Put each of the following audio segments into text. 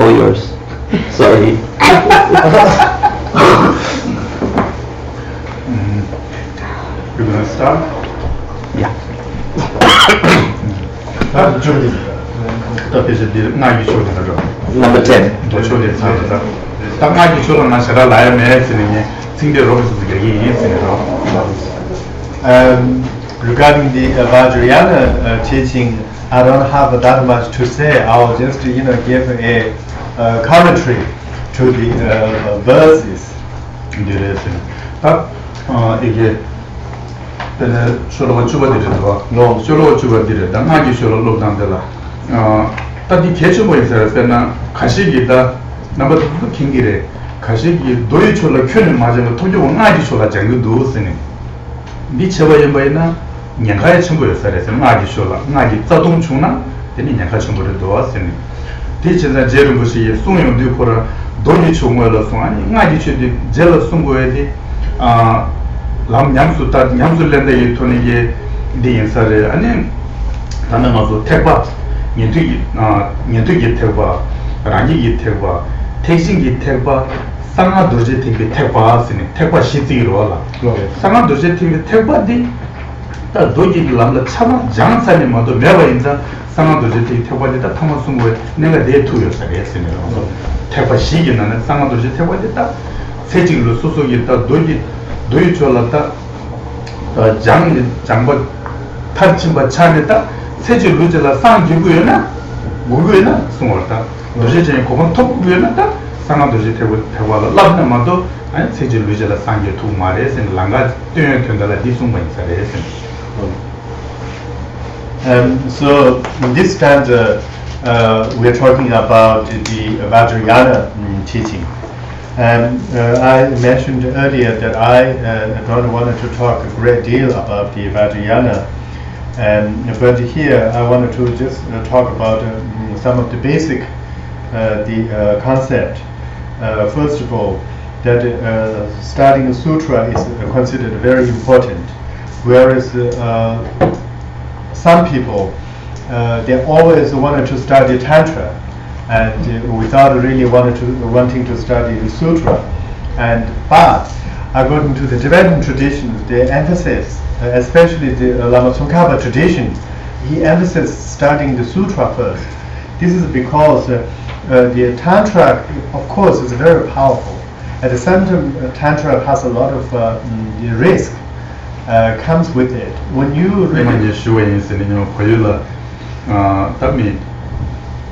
all yours. Sorry. We're gonna start. Yeah. Number 10. Regarding the Vajrayana teaching, I don't have that much to say. I'll just give a commentary to the verses. 이게 쇼로가 주버들이도 쇼로가 주버들이 당하기 쇼로 lok당들라 따디 개주고 있어요. 그러나 가시기다 남부터 긴길에 가시기 도이 쇼로 큐는 맞으면 통조 나지 쇼라 장도 쓰네 미쳐버려 버이나 냥가의 친구였어요. 그래서 나지 쇼라 나지 자동 중나 되니 냥가 친구를 도왔으니 대체자 제를 것이 송용도 거라 도이 총을 송아니 나지 쇼디 제를 송고에디 람 냠수다 냠술랜데 토니게 디인사레 아니 단나마서 택바 년투기 택바 라니기 택바 택신기 택바 상하 도제 택비 택바스니 택바 시티로라 상하 도제 택비 택바디 다 도지 람라 차마 장산이 모두 매바인자 상하 도제 택비 택바디 다 타마송고에 내가 내 투였어 했으니 택바 시기는 상하 도제 택바디 다 세직로 소속이 다 도이 졸랐다 장버 탈침바 차냈다 세지 루젤라 상기구에나 무구에나 송월다 도시제 고만 톱구에나다 상암도시 대화가 랍나마도 아니 세지 루젤라 상기 두 말에서 랑가 뛰어 견달라 디송바 인사레 So in this stanza we're talking about the Vajrayana teaching. I mentioned earlier that I don't want to talk a great deal about the Vajrayana, but here I wanted to just talk about some of the basic concept. First of all, that studying a sutra is considered very important, whereas some people they always wanted to study Tantra and without really wanting to study the sutra, but according to the Tibetan tradition, the emphasis, especially the Lama Tsongkhapa tradition, he emphasizes studying the sutra first. This is because the Tantra, of course, is very powerful. At the same time, Tantra has a lot of risk comes with it. When you really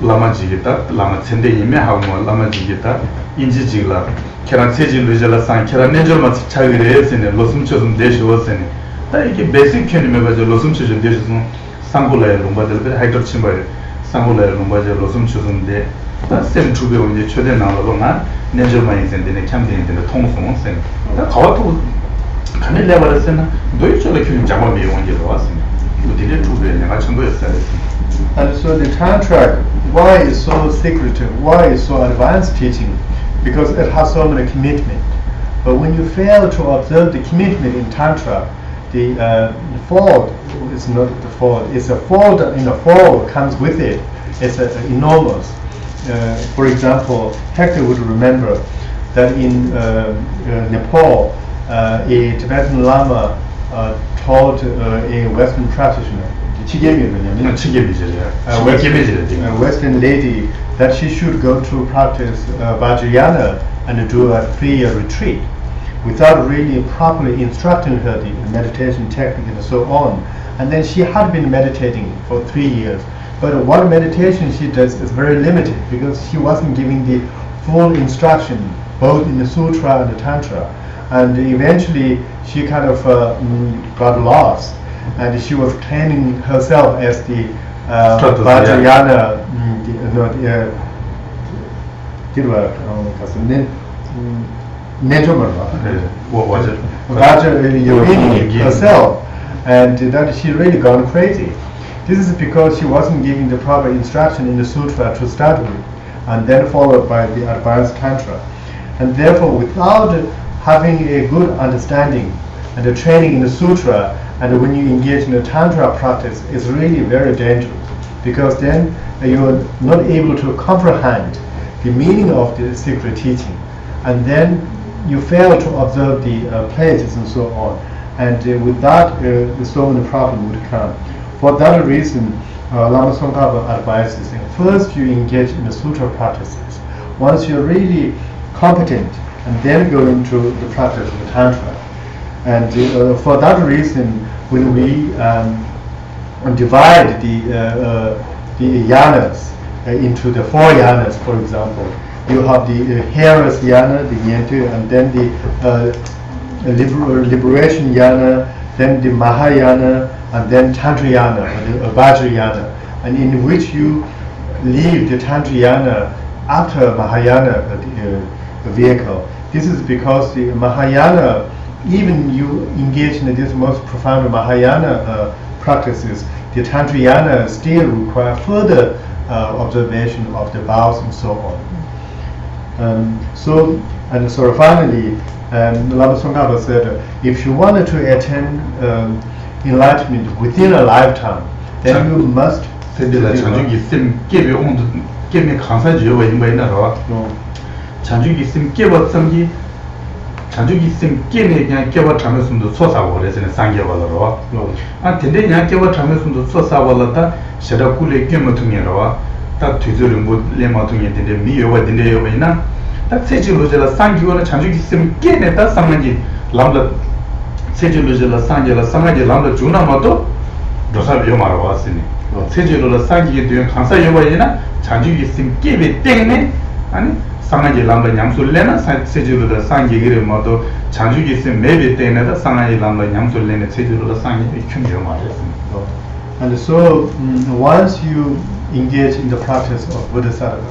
lama jigita lama tsende yime hawo lama jigita inji jigla kera seji lujala san kera nejol ma chagire sene losum chosum desho sene ta iki basic kyoni me baje losum chosum desho sangula ya lumba del be haitor chimba sangula ya lumba je losum chosum de ta sem chube onje chode na lo na nejol ma yin de ne kyam de ne tong song sene ta kawato kane le bara sene doi chola kyoni jama me onje lo wasene udile chube ne ga chimbo yosare. And so the Tantra, why is so secretive, why is so advanced teaching? Because it has so many commitment. But when you fail to observe the commitment in Tantra, the fault is not the fault. It's a fault in the fall comes with it. It's enormous. For example, Hector would remember that in Nepal, a Tibetan Lama taught a Western practitioner, Western lady, that she should go to practice Vajrayana and do a 3-year retreat without really properly instructing her the meditation technique and so on. And then she had been meditating for 3 years, but what meditation she does is very limited because she wasn't giving the full instruction both in the sutra and the tantra, and eventually she kind of got lost. And she was training herself as the Vajrayana, Vajrayana herself, and that she really gone crazy. This is because she wasn't giving the proper instruction in the sutra to start with, and then followed by the advanced tantra. And therefore, without having a good understanding and the training in the sutra, and when you engage in a tantra practice, it's really very dangerous, because then you are not able to comprehend the meaning of the secret teaching, and then you fail to observe the pledges and so on, and with that, so many problems would come. For that reason, Lama Tsongkhapa advises, first you engage in the sutra practices. Once you're really competent, and then go into the practice of the Tantra. And for that reason, when we divide the yanas into the 4 yanas, for example, you have the Heras yana, the Nyentu, and then the Liberation yana, then the Mahayana, and then Tantrayana, the Vajrayana, and in which you leave the Tantrayana after Mahayana vehicle. This is because the Mahayana, even you engage in this most profound Mahayana practices, the Tantrayana still require further observation of the vows and so on. So finally, Lama Tsongkhapa said, if you wanted to attain enlightenment within a lifetime, then you must. chanjugi sim keba tsamgi chanjugi sim kene nya keba chame sumdo tsosa wale sene sangye wala rawa an tende nya keba chame sumdo tsosa wala ta shada kule kyema tungye rawa ta tuzo rinpo lema tungye tende mi yowa tende yowa ina ta tsechi loje la sangye wala chanjugi sim kene ta samangye lamla tsechi loje la sangye lamla juna mato dosa yoma rawa sene tsechi loje la sangye tuyon kansa yowa ina chanjugi sim kebe tenge ani 상하지 람바 냠술레나 세주르다 상기기를 모두 장주기 있으면 매비 때에다 상하지 람바 냠술레나 세주르다 상기 춤겨 말했습니다. And so once you engage in the practice of Bodhisattva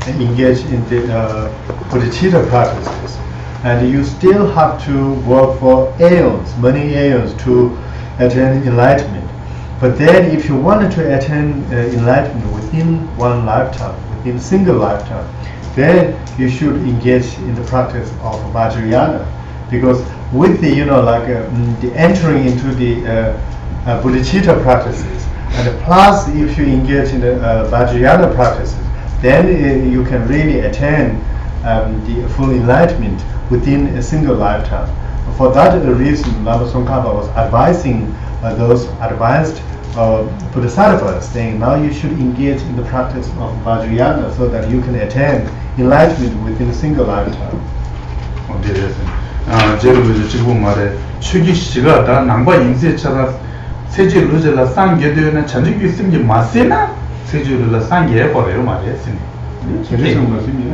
and engage in the bodhicitta practices, and you still have to work for aeons, many aeons to attain enlightenment. But then if you wanted to attain enlightenment within one lifetime, within a single lifetime, then you should engage in the practice of Vajrayana, because with the the entering into the bodhicitta practices, and plus if you engage in the Vajrayana practices, then you can really attain the full enlightenment within a single lifetime. For that reason, Lama Tsongkhapa was advising those advanced Bodhisattvas, saying now you should engage in the practice of Vajrayana so that you can attain enlightenment within a single lifetime. 제로를 지금 말해 추기 씨가 다 남과 인세차가 세제로를 상계되는 전직이 생기 마세나 세제로를 상계 버려요 말했으니.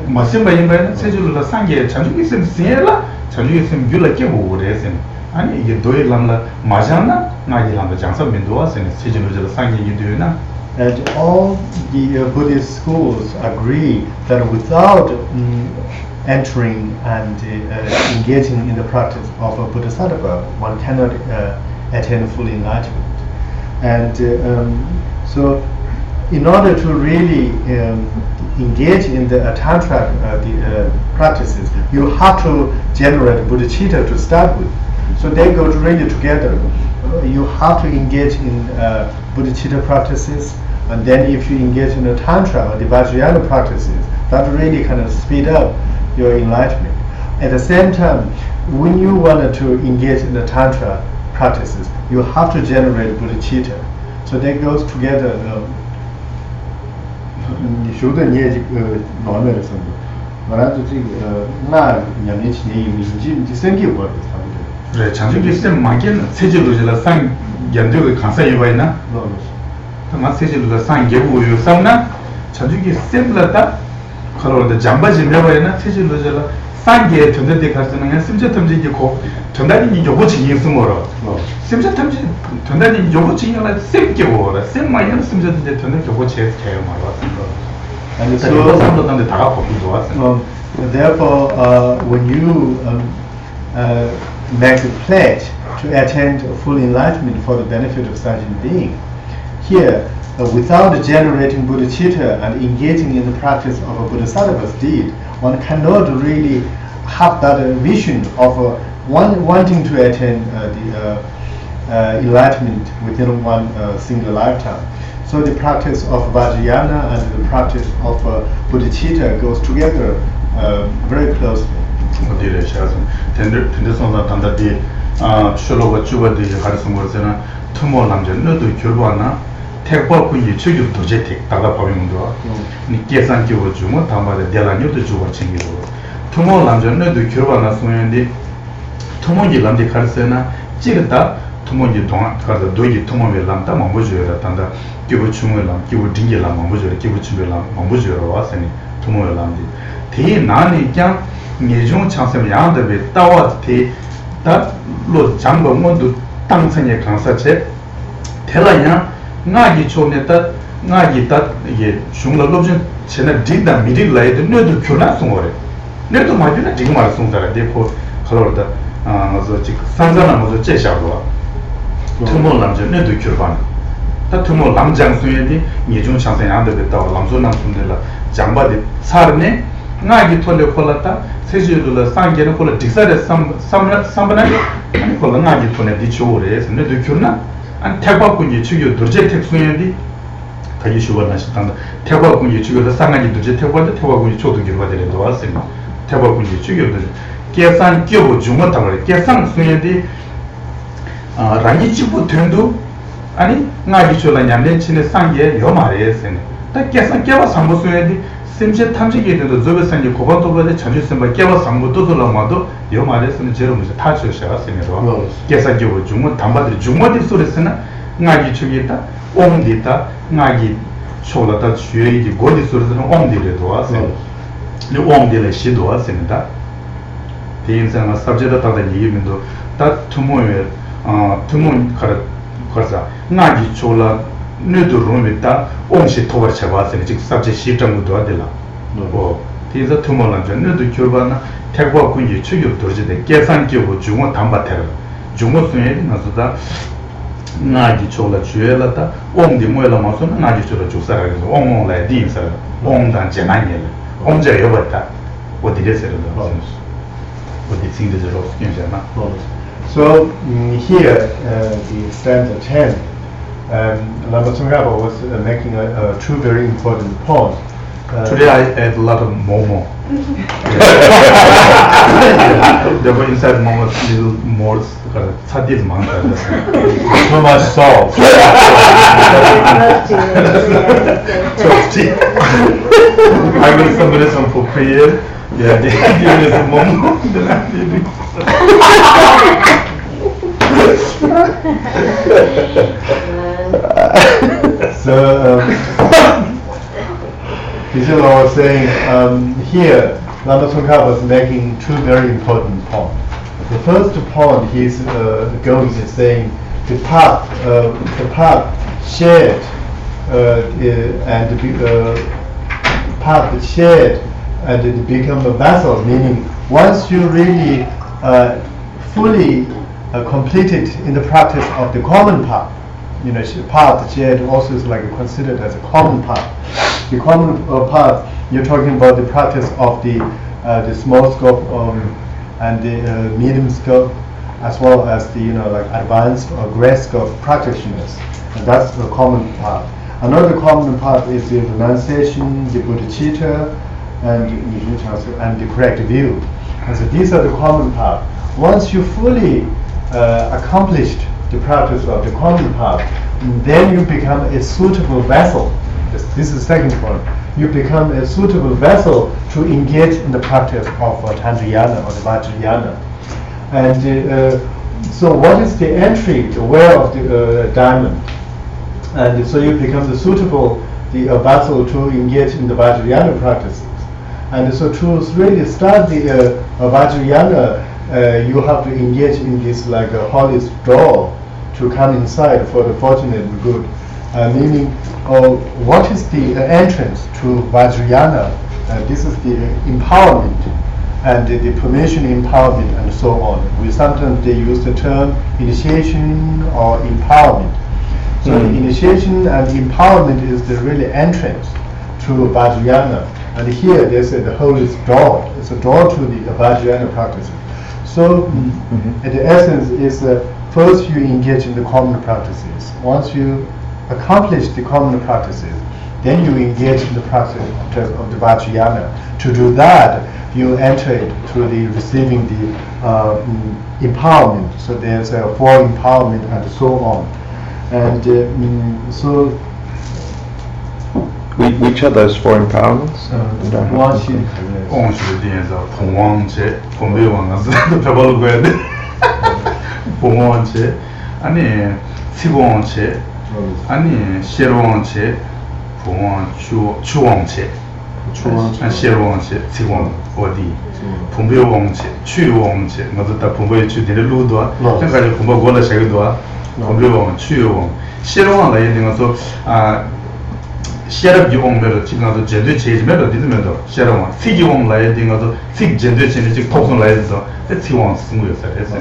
마세바인바는 세제로를 상계 전직이 생기라 전직이 생기라게 오래선 아니 이게 도일람라 마잖아 나기람라 장사면도 와서는 세제로를 상계이 되나. And all the Buddhist schools agree that without entering and engaging in the practice of a Bodhisattva, one cannot attain full enlightenment. And so in order to really engage in the Tantra practices, you have to generate bodhicitta to start with. So they go really together. You have to engage in bodhicitta practices, and then if you engage in the Tantra or the Vajrayana practices, that really kind of speed up your enlightenment. At the same time, when you want to engage in the Tantra practices, you have to generate bodhicitta. So that goes together. 그래 장주기 쌤 막연 세제로를 상 연적을 간사해 봐이나 그 세제로를 상 개고요 상나 장주기 쌤라다 그러는데 잠바지 매봐이나 세제로를 상계 전전대 가서는 심지어 탐지 고 전단이 요거 진행 숨어로 심지어 탐지 전단이 요거 진행을 쌤께고 쌤 막연 심지어 전단 요거 제일 말아 And so 상도단데 다가 법도 왔어. Therefore, when you make a pledge to attain full enlightenment for the benefit of sentient being, here, without generating bodhicitta and engaging in the practice of a bodhisattva's deed, one cannot really have that vision of wanting to attain enlightenment within one single lifetime. So the practice of Vajrayana and the practice of bodhicitta goes together very closely. 어디래 샤서 텐데선다 단다디 쇼로가 주바디 가르송 거잖아 투모 남자 너도 결과나 택과군이 최교 도제택 다가 법인도 니 계산기로 주면 담바데 대라뇨도 주고 챙기고 투모 남자 너도 결과나 소연디 투모기 남디 가르세나 찌르다 투모기 동안 가서 도기 투모에 남다 망보줘야 단다 기부 주문을 남 기부 딩게라 망보줘야 기부 주문을 망보줘야 와서니 투모에 남디 대 나니 그냥 예중 창세 양들이 따와티 다로 장범원도 땅선에 강사체 대라냐 나기 초네다 나기다 이게 중로 로진 제가 딘다 미딜라이도 너도 교나 송어래 너도 마주나 지금 말 송자라 데포 걸어다 저 지금 상자나 뭐저 제샤고 투모 남자 너도 교반 다 투모 남장 수에디 예중 창세 양들이 따와 남조 남순들라 장바디 사르네 나기 톨레 콜라타 세주르라 상게는 콜라 딕사레 삼바나 아니 콜라 나기 톨레 디초레 선네도 교나 안 태과군이 주요 도제 택수에디 다시 쇼바나 시탄다 태과군이 주요 상가지 도제 태과도 태과군이 초도 결과 되는 거 왔습니다 태과군이 주요 계산 기업 중원 당을 계산 수에디 라니 지부 된도 아니 나기 졸라 냠된 친의 상게 요 말에서는 다 계산 개와 상부 수에디 심지 탐지기에 대해서 저것은 고반도가의 전주선바 깨와 상부도 돌아마도 요 말에서는 제로 무슨 타치셔야 생겨서 계산적으로 중원 담바들이 중원의 소리스는 나기 축이다 옹디다 나기 쇼라다 주의지 고디 소리스는 옹디를 도와서 이 옹디를 시도하십니다 대인상은 sabjeta 다다 얘기면도 다 투모에 투모 가서 나기 쇼라 너도 rumita 옹시 토벌 쳐봤으니 즉 sabje 시점도 하들라 뭐 뒤에서 투모는 전 너도 결과나 태과 군이 추격 도저대 계산기고 중원 담바테라 중원 수에 나서다 나기 초라 주엘라다 옹디 모엘라 마서 나기 초라 주사라서 옹옹라 디인사 옹단 제나니엘 옹제 여봤다 어디에서도 어디 생겨서 괜찮아 So here the stanza 10 Lama Tsongkhapa was making two very important points. Today I ate a lot of momo. There were inside momo little more sadis manga. Too much salt. I will somebody some for prayer. Yeah, they give me some momo. Then I did it. So Geshe was saying here Lama Tsongkhapa was making two very important points. The first point he's going is saying the path shared and path shared and it become a vessel, meaning once you really fully completed in the practice of the common path, you know, path shared also is like considered as a common path. The common path, you're talking about the practice of the small scope and the medium scope, as well as the like advanced or great scope practitioners. And that's the common path. Another common path is the renunciation, the bodhicitta, and the correct view. And so these are the common path. Once you fully accomplished the practice of the common path, then you become a suitable vessel. This is the second point. You become a suitable vessel to engage in the practice of Tantrayana or the Vajrayana. And so what is the entry, the wear of the diamond? And so you become the suitable vessel to engage in the Vajrayana practices. And so to really start the Vajrayana, you have to engage in this like a holy door to come inside for the fortunate and good. Meaning, what is the entrance to Vajrayana? This is the empowerment and the permission empowerment and so on. Sometimes they use the term initiation or empowerment. So the initiation and empowerment is the really entrance to Vajrayana. And here they say the holy door. It's a door to the Vajrayana practice. So, the essence is first you engage in the common practices. Once you accomplish the common practices, then you engage in the practice of the Vajrayana. To do that, you enter it through the receiving the empowerment. So there's a four empowerment and so on. And so Which are those four empowerments? once you onshiri dienza pongwangche pombewa pebal goyade pongwangche ani sigwangche ani sherwangche pongwang chuwangche sherwangche sigwang odi pombewaangche chuwangche ngazata pombe chu dire ludwa tengkaje pombe gola shagidwa pombewaang chuwang sherwang la yendinga so 셰럽 기공매로 지금도 제대 제지매로 디즈매도 셰럽은 피기공 라이딩어도 피 제대 제지 즉 토선 라이드도 대티원 승부였어요. 그래서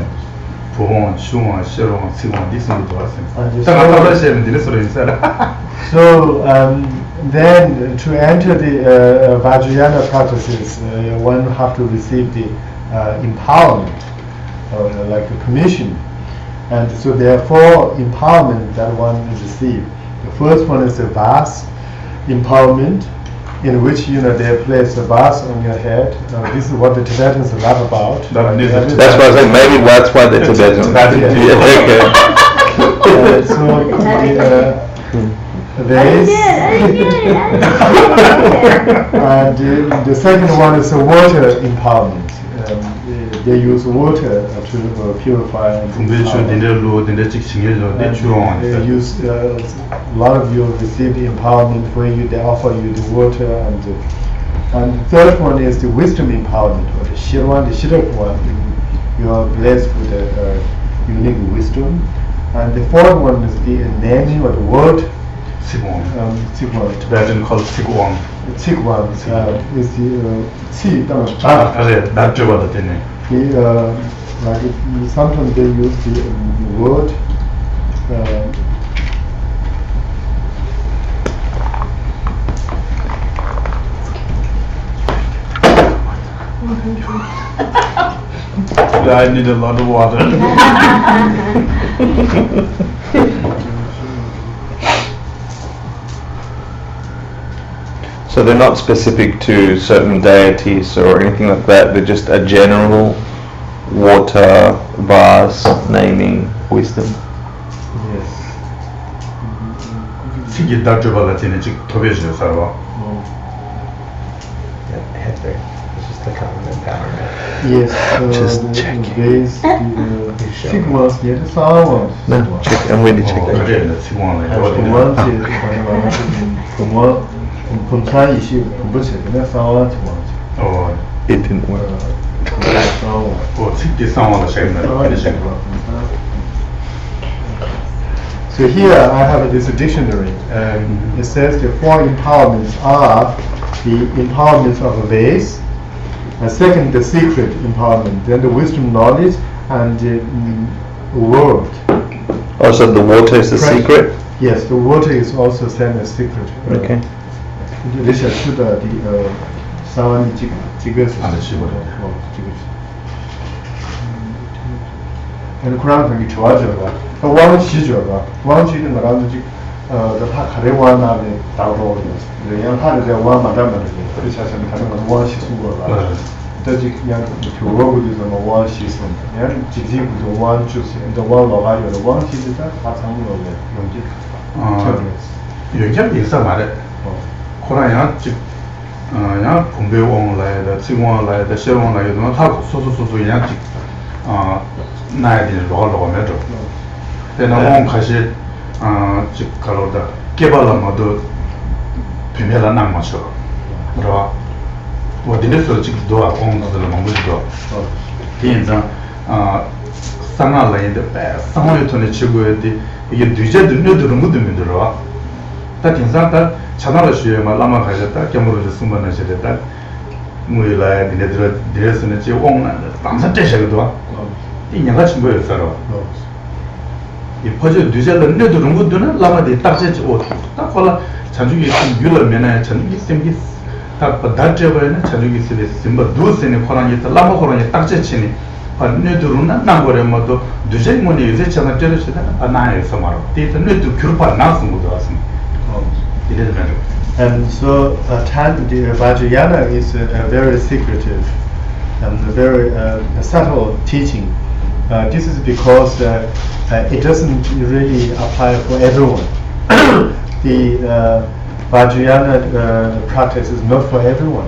보험 슈원 셰럽은 시원 디스도 왔어요. 다가다가 셰는 디스로 있어요. So then to enter the Vajrayana practices, one have to receive the empowerment, like a permission. And so there are four empowerment that one receive. The first one is the Vas empowerment, in which they place a vase on your head. This is what the Tibetans love about. That's why I said maybe that's why the Tibetans. Okay. So there is. And the second one is the water empowerment. They use water to purify and they use a lot of you receive the empowerment when they offer you the water, and the third one is the wisdom empowerment, or the Shirwan, the Shirak one. You are blessed with a unique wisdom, and the fourth one is the naming or the word. Sigwang. Tibetan called Sigwang. Sigwang is the sometimes they use the word. I need a lot of water. So they're not specific to certain deities or anything like that. They're just a general water, vase, naming, wisdom. Yes. Sigi Dorje balatine chik tobeje sarwa. Head there. It's just the common empowerment. Yes. Just the check. Base, Sigwang, the Sawa. No, check. I'm really checking. 그래, Sigwang It didn't work. So here I have this dictionary. It says the four empowerments are the empowerments of a vase, second the secret empowerment, then the wisdom knowledge, and the world. Oh, so the water is the secret? Yes, the water is also same as secret. Okay. This is the Sawani Jigas. And Quran can be charged. But one Shijo, one Shijo around the Hakarewana, the Tauros, the young had the one Madame, which has one Shizu. Does it young to work with them one season? And Jizi with the one choose the one Ohio, the one Shizu, that's some of it. You can't be some at it. Korean, 야 분배원 라이다 지원 라이다 셔원 라이다 다 소소소소 양직 나야들 로로 메도 대나몬 가시 즉 가로다 개발라마도 비밀라 남마셔 그러 어디에서 즉 도와 공부들 먹고도 인자 상하 라이다 배 상하에 돈에 치고야지 이게 뒤제 듣는 것도 힘들어 다 진짜다 차나라 쉬에만 라마 가졌다 겸으로 숨만 하시랬다 무이라 디네들 디레스는 지 옹나 방사 때셔도 이냐가 친구였어요 이 퍼져 뒤절은 내도는 것도는 라마디 딱제지 오딱 콜라 자주기 유러면에 전기 생기 딱 다트버는 자주기 쓰레 심바 두스네 코란이 라마 코란이 딱제치니 뉴드루나 남고래 모두 두제문이 요새 전에 때려시다 나에서 말어. 뒤에서 뉴드 그룹을 나선 것도 같습니다. 이래도 말이야. And so the Vajrayana is a very secretive and very subtle teaching. This is because it doesn't really apply for everyone. The Vajrayana practice is not for everyone.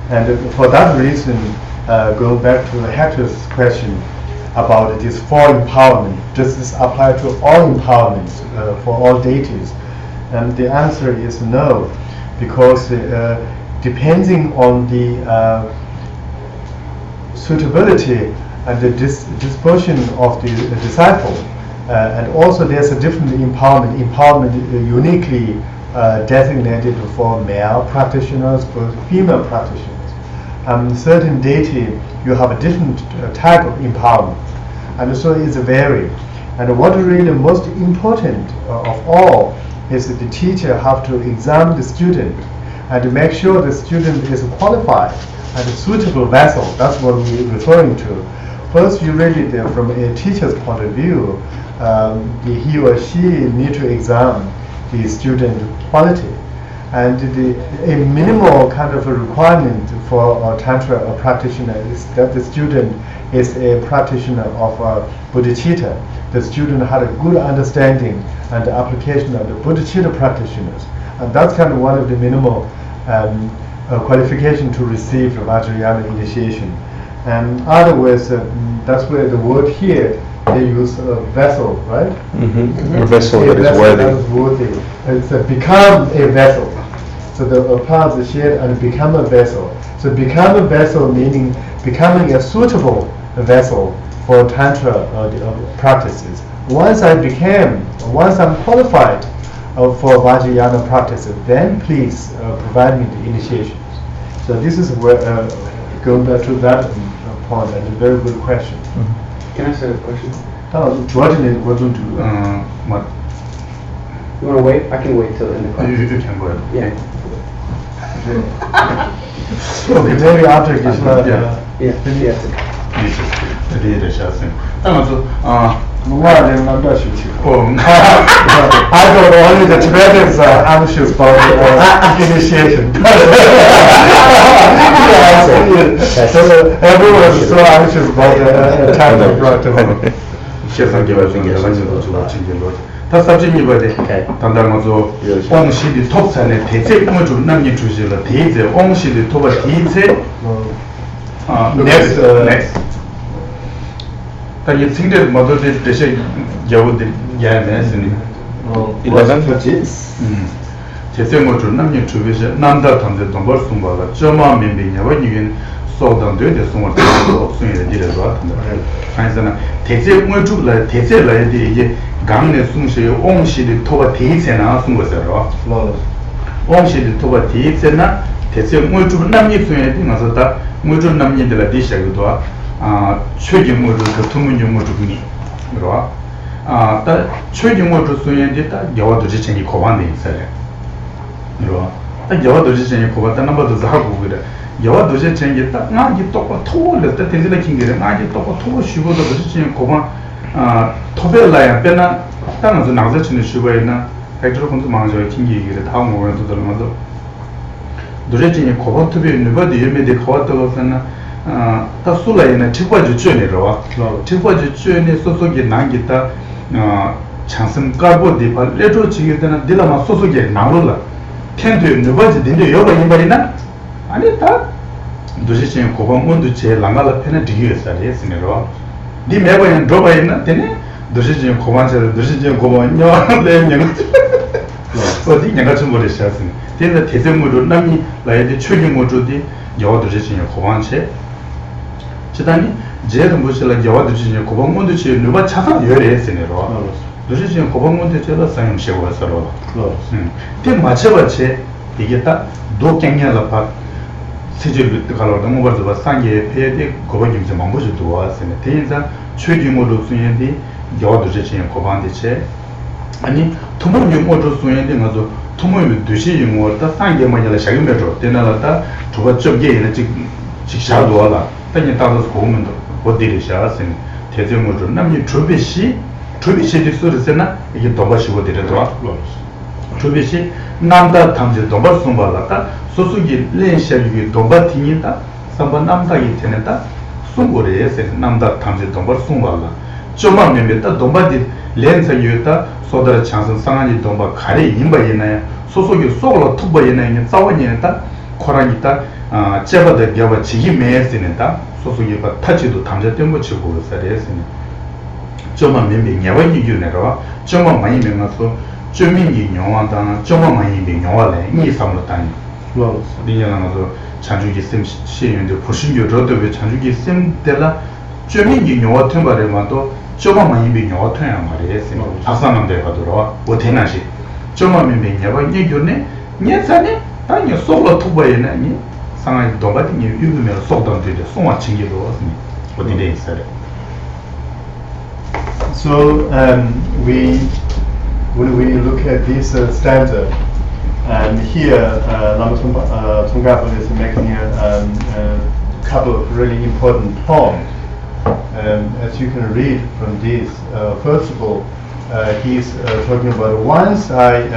And for that reason, going back to Hector's question about this four empowerment, does this apply to all empowerments for all deities? And the answer is no, because depending on the suitability and the disposition of the disciple, and also there's a different empowerment uniquely designated for male practitioners, for female practitioners. Certain deity, you have a different type of empowerment, and so it's varied. And what is really most important of all is that the teacher have to examine the student and to make sure the student is qualified and a suitable vessel. That's what we're referring to. First, you really, from a teacher's point of view, he or she need to examine the student quality. And a minimal kind of a requirement for a Tantra practitioner is that the student is a practitioner of bodhicitta. The student had a good understanding and the application of the bodhicitta practitioners. And that's kind of one of the minimal qualification to receive the Vajrayana initiation. And otherwise, that's where the word here, they use a vessel, right? A vessel that is worthy. That is worthy. It's become a vessel. So the parts are shared and become a vessel. So become a vessel meaning becoming a suitable vessel for Tantra practices. Once I'm qualified for Vajrayana practices, then please provide me the initiations. So this is where, going back to that point, and a very good question. Can I ask a question? Dorje is going to. You want to wait? I can wait till the end of class. You can go ahead. Yeah. Maybe after Geshe. Yes. I'm not sure. I thought only the Tibetans are anxious about initiation. So everyone is so anxious about the time of practice. 다 sabjimi bade 단단마zo 옹시디 톱산에 대체 꿈을 남기 주실라 대체 옹시디 톱아 대체 next 다 예팅데 모두들 대체 여우들 야매스니 11. 대체 뭐줄 남기 주비셔 남다 탐데 동벌 숨바가 저마 민비냐와 이긴 소단데 대송을 없으니 디레도 같은데 아니잖아 대체 꿈을 줄라 대체라야 돼 이게 강내 숨쉬 옹시리 토바 대체나 숨거서로 옹시리 토바 대체나 대체 뭐줄 남이 숨에 되면서다 뭐줄 남이들 대시하고도 최근 뭐줄 그 투문 용어줄이 그러와 다 최근 뭐줄 숨에 됐다 여와도 지체니 고반돼 있어요 그러와 딱 여와도 지체니 고반다 넘버도 하고 그래 여와도 지체니 딱 나기 똑바 토를 때 대지를 긴게 나기 똑바 토고 쉬고도 지체니 고반 토벨라야 빼나 땅에서 나가서치는 쉬고있나 백주로 공부 망조에 킹기기를 다음 모멘트 들면서 도저히 고번 투비 있는 거도 예매대 가왔다고 했나 다 술라이나 직과주 주연이로 직과주 주연이 소속이 난기다 찬스 까보디 발레조 지게다나 딜라마 소속이 나올라 텐도 있는 거지 근데 여봐 이말이나 아니 다 도저히 고번 문도 제 랑갈라 편에 뒤에서 했으니로 네 매번에 들어봐 있나 되네 도시지 고만세를 도시지 고만요 내용 어디 내가 좀 버리셨으니 근데 대세무로 남이 라이드 최경모조디 여도시지 고만세 지단이 제도 무실라 여도시지 고방문도지 누가 차서 열했으니로 도시지 고방문도 제가 사용 시고서로 때 맞춰봤지 이게 딱 도경ኛ라 세제를 가로도 뭐 벌써 상계 폐대 고방이 좀 망보지 도와서네 대인자 최규모로 수행이 여도시지 고방대체 아니 투모 용어로 수행된 것도 투모의 도시 용어다 상계만이라 작용해줘 되나라다 두가 쪽에 이제 직사도하다 땅에 따라서 고문도 보디리샤스는 대중으로 남이 주비시 소리세나 이게 도바시고 되더라. 주비시 남다 탐지 도바 숨발라다 소수기 렌샤기 도바 티니다 삼바 남다기 테네다 숨고레에서 남다 탐지 도바 숨발라 좀만 메메다 도바디 렌사 유다 소다라 찬선 상한이 도바 가리 임바이나야 소소기 속으로 투바이나야 싸워니다 코라니다 제바데 비아바 지기 메스네다 소소기가 타지도 탐지 때문에 치고 살아야스니 좀만 메메 냐와니 유네라 좀만 많이 메마서 주민이 영화다 좀만 많이 메 영화래 이 삼로다니 리냐나서 찬주기 쌤 시연도 보신교 로드베 찬주기 쌤 때라 주민이 영화 템바레만도 좀만 많이 메 영화 태양 말이에요 아사남데 가더라 어테나시 좀만 메 영화 이겨네 녀산에 아니 속로 투바에나니 상하이 도바디 유유면 속던 되게 송화 챙기도 왔으니 어디에 있어요. So when we look at this stanza, and here Lama Tsongkhapa is making a couple of really important poems. As you can read from this, first of all, he's talking about once I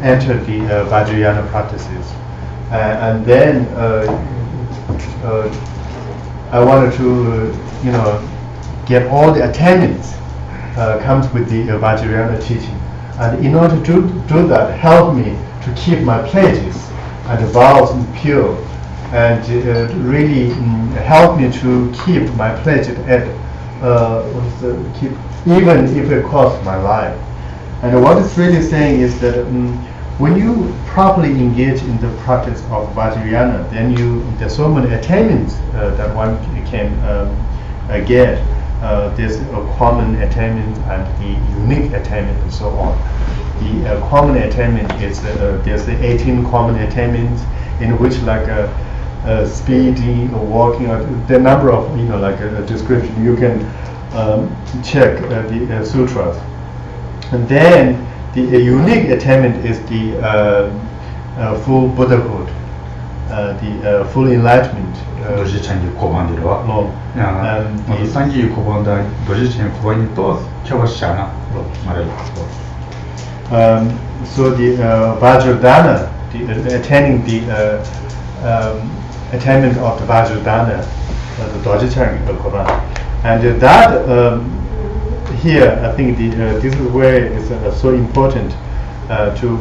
entered the Vajrayana practices, and then I wanted to, get all the attainments comes with the Vajrayana teaching. And in order to do that, help me to keep my pledges and vows pure, and really help me to keep my pledge at keep, even if it costs my life. And what it's really saying is that when you properly engage in the practice of Vajrayana, then there's so many attainments that one can get. There's a common attainment and the unique attainment and so on. The common attainment is there's the 18 common attainments in which like speeding or walking, or the number of like a description you can check the sutras. And then the unique attainment is the full Buddhahood, the full enlightenment. 도시 창기 고반들어. 야, 뭐 상기 고반다 도시 창기 고반이 또 켜버시잖아. 말해. So the Vajradhana, the attaining the attainment of the Vajradhana, the Dorje changi Koban, and that here I think this is where it's so important to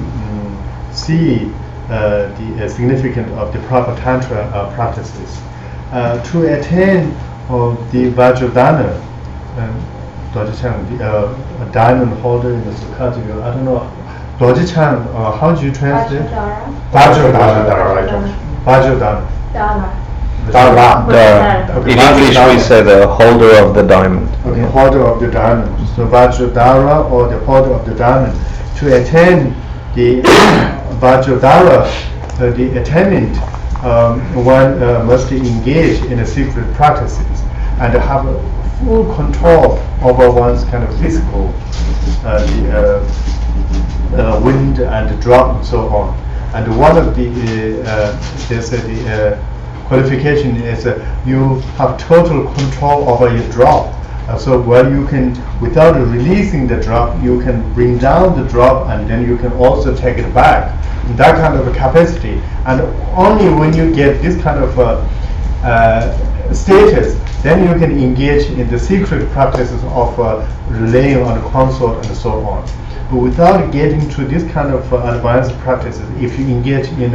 see the significance of the proper tantra practices. To attain the Vajradhana, a diamond holder in the Sukha, I don't know, Dorje-chan, how do you translate? Vajradhana. In English we say the holder of the diamond. Okay, holder of the diamond. So Vajradhara, or the holder of the diamond. To attain the Vajradhara, the attainment, one must engage in the secret practices and have a full control over one's kind of physical, the wind and the drop and so on. And one of the qualification is you have total control over your drop. So where you can, without releasing the drop, you can bring down the drop and then you can also take it back. That kind of a capacity. And only when you get this kind of status, then you can engage in the secret practices of relying on a consort and so on. But without getting to this kind of advanced practices, if you engage in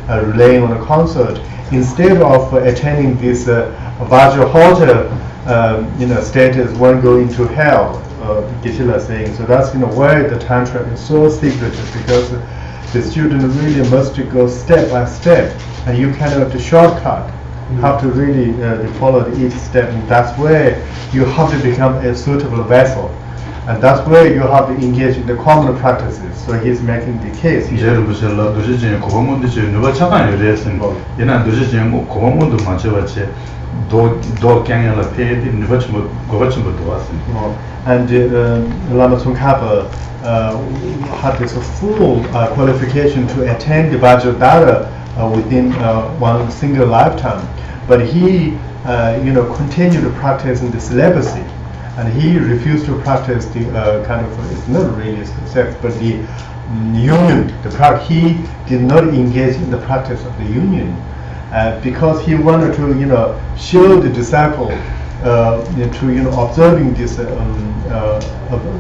relying on a consort, instead of attaining this Vajra halter status, one go into hell, Geshe is saying. So that's why the Tantra is so secretive, because the student really must go step by step, and you cannot shortcut. You have to really follow each step, and that's where you have to become a suitable vessel. And that's where you have to engage in the common practices. So he's making the case. And Lama Tsongkhapa had this full qualification to attain the Vajradhara within one single lifetime. But he continue to practice in the celibacy, and he refused to practice the it's not really sex, but the union. He did not engage in the practice of the union because he wanted to, show the disciple to observing this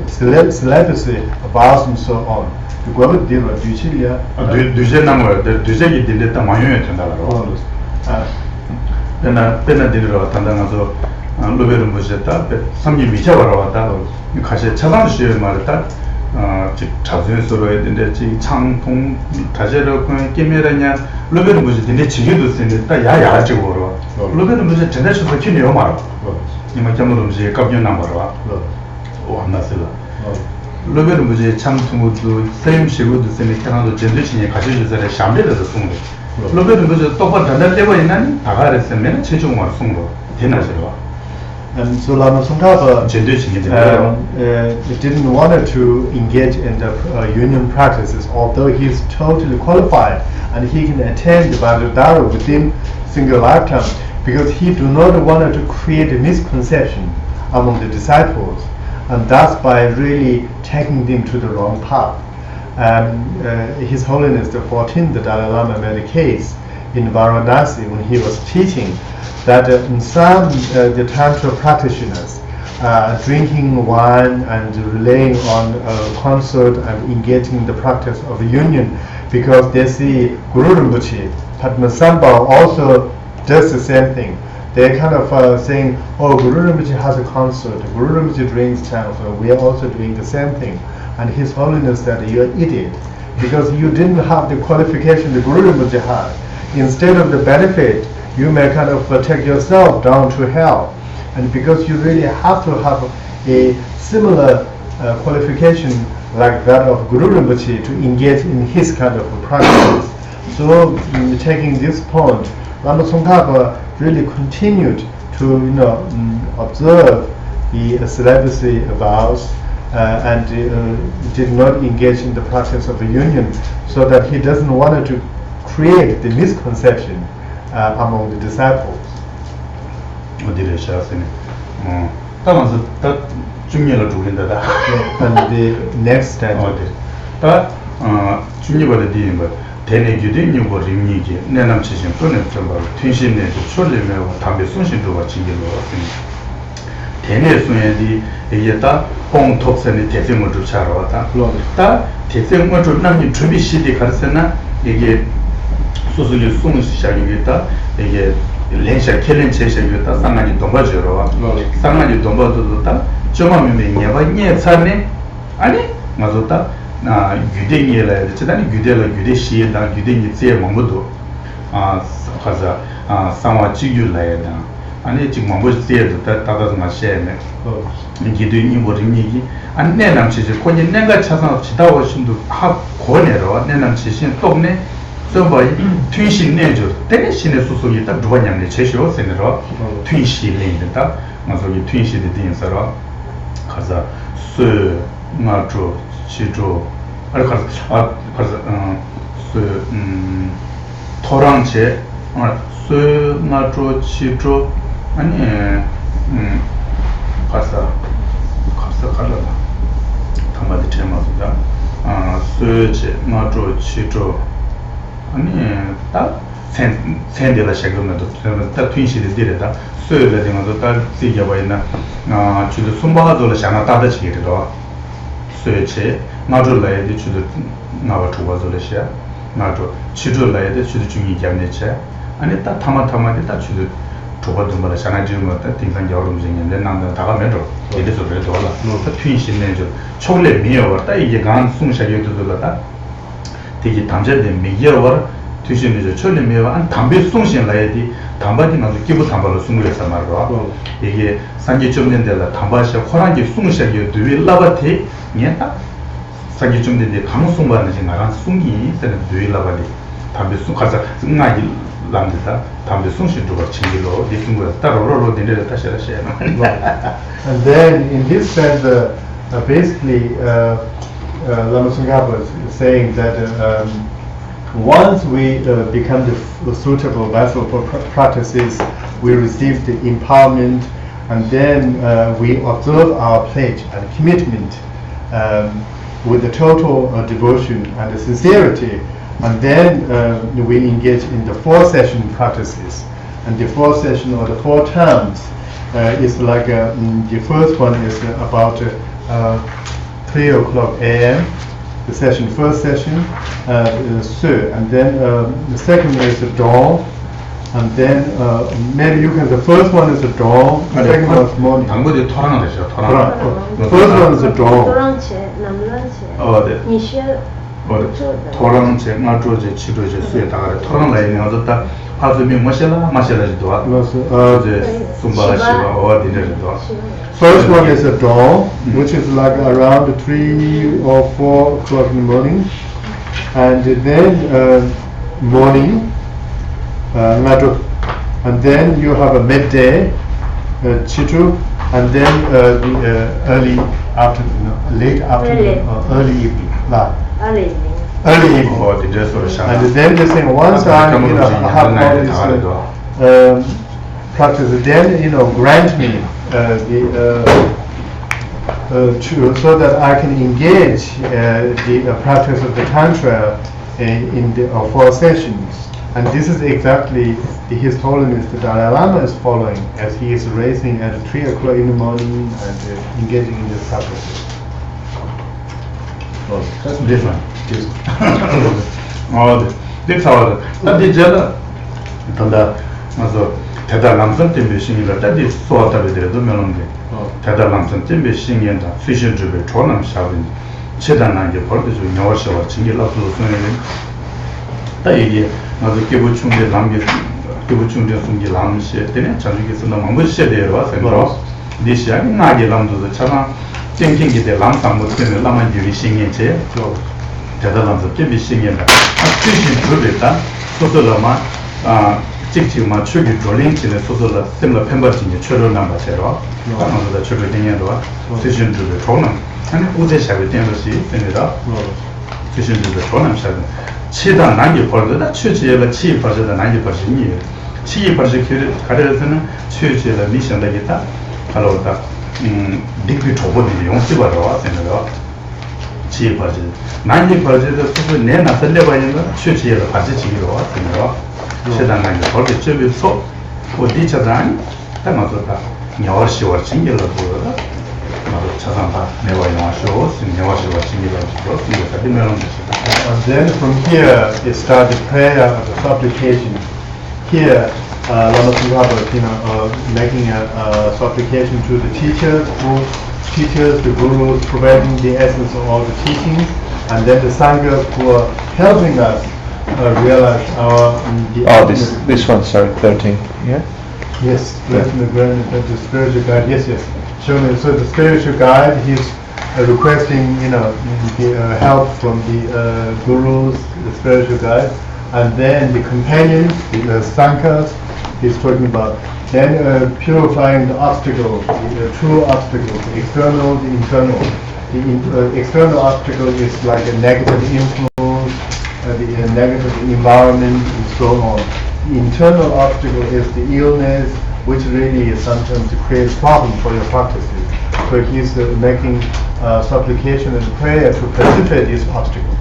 celibacy vows and so on. Dorje namwa Dorje gi dinde ta mayo tenda la ro pena dilo tanda ngaso loberu mujeta pe samgi micha wara ta Geshe chaban shi marta 지 자주에 서로 했는데 지 창통 다제로 그 게메라냐 로베르 무지 근데 지게도 쓰는데 딱 야야 지고로 로베르 무지 전에서 그렇게 내요 말아 이마 잠으로 무지 갑년 남아라 오 안나슬라 로베르 무지 창통도 세임식으로 쓰는 캐나도 전대신에 가지주자를 샴베르도 쓰는 로베르 무지 똑바로 단단 되고 있는 다가르스면 최종으로 쓰는 거 되나지로 And so Lama Tsongkhapa didn't want to engage in the union practices, although he is totally qualified and he can attend the Vajradhara within single lifetime, because he do not want to create a misconception among the disciples, and thus by really taking them to the wrong path. His Holiness the 14th, the Dalai Lama, made a case in Varanasi when he was teaching that some the Tantra practitioners drinking wine and relying on concert and engaging in the practice of union because they see Guru Rinpoche, Padmasambhava also does the same thing. They're kind of saying, oh, Guru Rinpoche has a concert, Guru Rinpoche drinks Tantra, so we are also doing the same thing. And His Holiness said, you're an idiot, because you didn't have the qualification the Guru Rinpoche had. Instead of the benefit, you may kind of take yourself down to hell, and because you really have to have a similar qualification like that of Guru Rinpoche to engage in his kind of practice. So, taking this point, Lama Tsongkhapa really continued to observe the celibacy vows and did not engage in the practice of the union, so that he doesn't want to create the misconception among the disciples. And the next stanza. 소소리 송이 시작이겠다. 이게 렌샤 켈렌 체셔겠다. 상가지 동바저로. 상가지 동바도다. 좀하면 냐바냐 차네. 아니 맞었다. 나 유대니라. 저다니 유대라 유대 시에다 유대니 제 뭐도 가자 상와 지유라야다. 아니 지금 뭐 제도 다다서 마셔네. 이게도 이거리니 안 내남치지 권이 내가 차서 지다고 신도 하 권해로 내남치신 똑네 somebody twin신 내줘 대신에 소속이 딱 누가냐면 제시로 세네로 twin신 내는다 맞아 이 twin신의 대인서로 가자 수 나조 시조 알 가자 수 토랑체 수 나조 시조 아니 가자 갈라다 담아도 제마다 수제 나조 시조 아니 딱 센데라 샤그면도 딱 twin신의 데려다 수요일에 되면서 딱 지겨워 있나 주도 숨바가도를想大的起的所以且拿出来的去的那个出国做了些拿出去出来的去的中医讲的些 아니 딱 타마타마데 딱 주도 조바도 뭐라 상하지 뭐다 띵상 겨울음 생긴데 남들 다가 매도 이래서 그래 돌아 또 twin신의 저 초래 미어 딱 이게 간 숨샤기도 돌아다 되게 담제데 미여워 twin신의 저 초래 미어 안 담배 숨신 라야디 담바디 나도 기부 담바로 숨으려서 말로 이게 상기 좀 된데라 담바시 호랑이 숨샤기 되게 라바티 니다 상기 좀 된데 강숨 받는 지 나간 숨기 때는 되게 라바디 담배 숨 가자 응아기 람드다 담배 숨신 주고 친구로 디승고 따로로 되는 다시 And then in this sense basically Lama Tsongkhapa is saying that once we become the suitable vessel for practices we receive the empowerment, and then we observe our pledge and commitment with the total devotion and the sincerity, and then we engage in the 4 session practices. And the 4 session or the 4 terms is like the first one is about 3 o'clock a.m. the session, first session, and then the second is the dawn, and then maybe you can, the first one is the dawn, the second one is morning. 당고지 토랑을 했죠. The first one is the dawn. 네. 토랑 제 나조제 치료제 수에 다가래 토랑 라인에 얻었다. 하드미 마셔라지도 와. 이제 숨바시와 어디네도. First one is the dawn, which is like around 3 or 4 o'clock in the morning, and then morning, and then you have a midday, chitu, and then the early afternoon, late afternoon, or early evening, early evening. And then the thing, once I have all this practice, then grant me so that I can engage the practice of the Tantra in the 4 sessions. And this is exactly His Holiness the Dalai Lama is following, as he is raising at 3 o'clock in the morning and engaging in this practice. Oh, that's different. This how that is jada. Tanda, also Tada Lamsan Timbe Singila, that is so that we do melonde. Tada Lamsan Timbe Singenda, Fishin Jube, Tonam Shavin, Chedanang, Portis, Norsha, Chingila, Taigi, as a Kibuchung de Lambi, Kibuchung de Fungi Lam shed, then Changi Suna Mamushe de Ross and Ross. This year, Nagi Lam to the Chana, thinking it a Lamsam was in the Lama Jury singing chair. 대단한 게 신기하다. 특히 그랬다. 소설마 직지마 추기 졸린치는 소설라 셈라 펜버진이 추를 남바세로. 아무도 추를 되냐도 세션들을 조는 아니 우대샤를 되는지 됩니다. 세션들을 조는 샤는 치다 난게 벌거다 추지에라 치 버저다 난게 버지니 치 버저 가려서는 추지에라 미션되겠다. 바로다 디그리 조보들이 용시바로 왔습니다. 치 버저 난이 버저도 수분 내나 살려봐야는 추지에라 같이 지기로 왔습니다. 세상에 벌게 접해서 어디서든 담아서다 녀시와 챙겨서 보여라. And then from here it started prayer of the supplication. Here Lama Tsongkhapa making a supplication to the teachers, the gurus providing the essence of all the teachings, and then the sanghas who are helping us realize our this one, sorry, 13. Yeah. Yes, the spiritual guide. Yes. So the spiritual guide, he's requesting, the help from the gurus, the spiritual guide, and then the companions, the sanghas, he's talking about. Then purifying the obstacles, the true obstacles, the external, the internal. The external obstacle is like a negative influence, the negative environment, and so on. The internal obstacle is the illness, which really sometimes creates problems for your practices. So he's making supplication and prayer to precipitate these obstacles.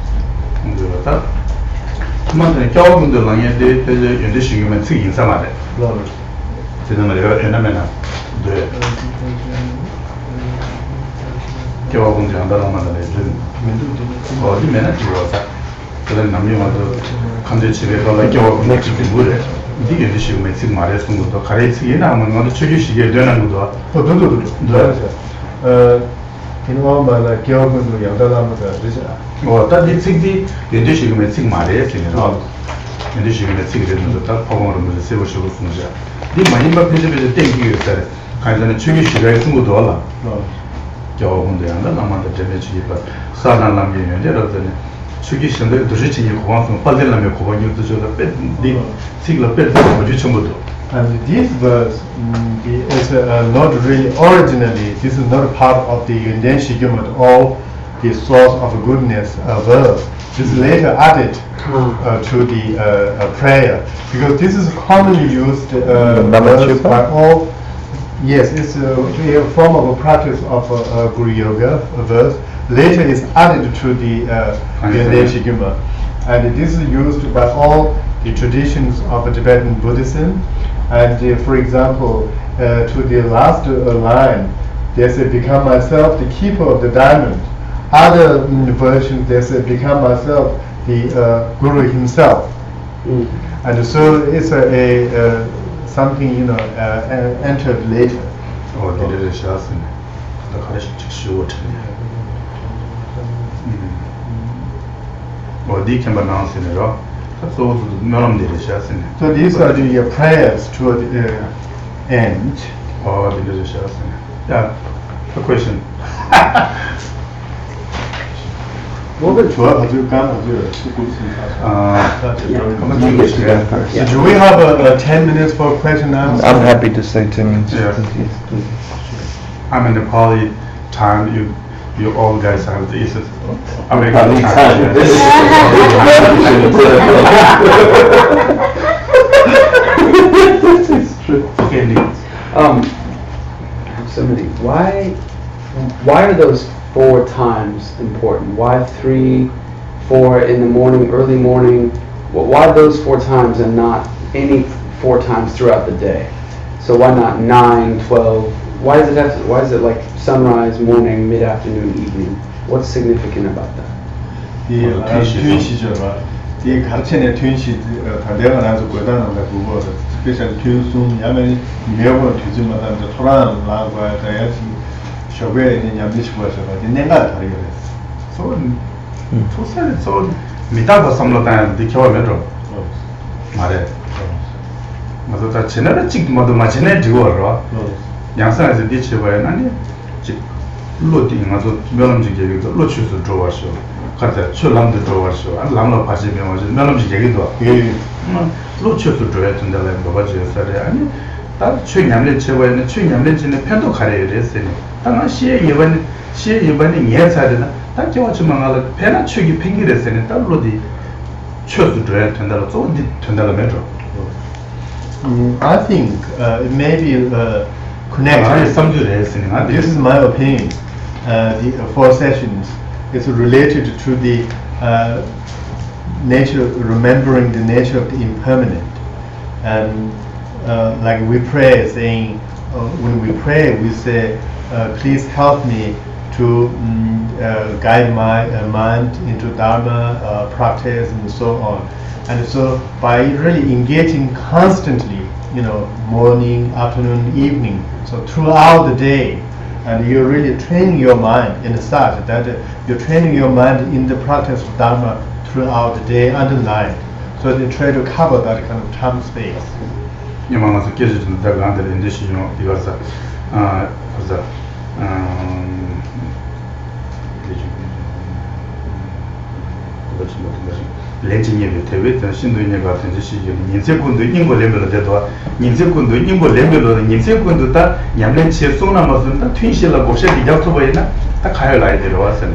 이게 지금 매직 말했던 것도 가르치기 나면 어느 주기식에 되는 것도 이놈아라 교훈도 양다람보다 그죠? 다들 책이 이제 지금 매직 말했으니까 이제 지금 매직이 되는 것도 다 포함으로 무슨 세워시고 쓰는지 이 많이 막 비슷비슷 땡기게 있어요. 가이드는 주기식에 쓴 것도 알아. 교훈도 양다람한테 제매치기 봐. 사단람 얘기는 여러분들 주기식인데 도시치기 고방성 빨대라면 고방유도 저다 뺐디 sigla 뺐디 뭐지 전부도. And this verse is not really originally. This is not part of the Yundan Shigum at all. the source of goodness verse is later added to the prayer, because this is commonly used verse by all. Yes, it's a form of a practice of Guru Yoga verse. Later is added to the Lechigima, and this is used by all the traditions of Tibetan Buddhism. And for example, to the last line, they say, "Become myself the keeper of the diamond." Other versions, they say, "Become myself the Guru himself." And so it's a something entered later. 어디를 시작했네. 나 가르치 직시오 틀네. 어디 캠바 나왔으네요. 그래서 면함들이 시작했네. So these are the prayers toward the end. 어디를 시작했네. Yeah, a question. 좋아가지고 까마지고 쓰고 있습니다. So do we have 10 minutes for question now? I'm happy to say 10 minutes. Yeah. Yes, please. I'm in Nepali time. You all guys have the East American Nepali time. It's true. Okay, Nick. I have so many. Why are those 4 times important? Why 3, 4 in the morning, early morning? Why those 4 times and not any 4 times throughout the day? So why not 9, 12? Why is it like sunrise, morning, mid-afternoon, evening? What's significant about that? 이 튠시죠. 이 가르치는 튠시 내가 나서 고단한 거 그거 스페셜 튠순 야면 매번 뒤지마다 이제 토란 나고 해야지 쇼베 있는 야미시 보셔서 내가 다르게 됐어. 소 미타가 삼로단 디켜면로 말해. 맞아. 다 지나라 찍 모두 맞네 디고로. 양산에서 디치고야 아니 지 로딩 맞아. 면음지 얘기도 로추스 좋아하셔. 가자 출람도 좋아하셔. 람로 파지면 맞아. 면음지 얘기도. 예. 로추스 좋아해 준다래 뭐가지요 살에 아니 다 최냠내 최고에는 최냠내지는 편도 가려야 됐으니 당한 시에 이번에 예사되나 다 겨워주면 알아 배나 축이 핑기랬으니 달로디 추스 줘야 된다로 좀 된다로 매죠. I think it may be connected. This is my opinion. The 4 sessions is related to the nature, remembering the nature of the impermanent. And like we pray, saying, when we pray, we say, please help me to guide my mind into Dharma practice and so on. And so by really engaging constantly, morning, afternoon, evening, so throughout the day, and you're really training your mind in such that you're training your mind in the practice of Dharma throughout the day and the night. So they try to cover that kind of time space. 영화에서 계시는 다가한테 인디시노 이거서 그래서 렌징이 대외된 신도인의 같은 지식이 인생군도 인고 레벨로 돼도 인생군도 인고 레벨로 인생군도 다 냠렌치에 쏘나면서 다 튠실라 곱셰 리작토 보이나 다 가야 라이드로 왔어요.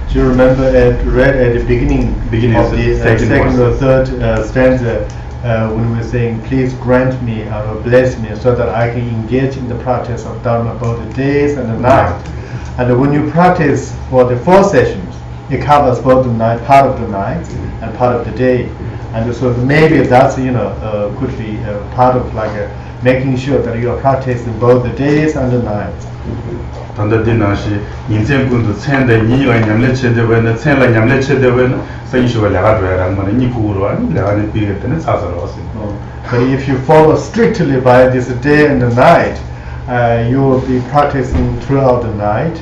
Do you remember read at the beginning of the second or third stanza when we were saying, please grant me or bless me so that I can engage in the practice of Dharma both the days and the night. And when you practice for the 4 sessions, it covers both the night, part of the night and part of the day. And so maybe that's, could be part of making sure that you are practicing both the days and the night. 단다디나시 인생군도 챈데 니가 냠레체데베는 챈라 냠레체데베는 서이슈가 라가드라는 말은 이 구로 아니 라가는 비게때는 사서로 왔어요. But if you follow strictly by this day and the night, you will be practicing throughout the night,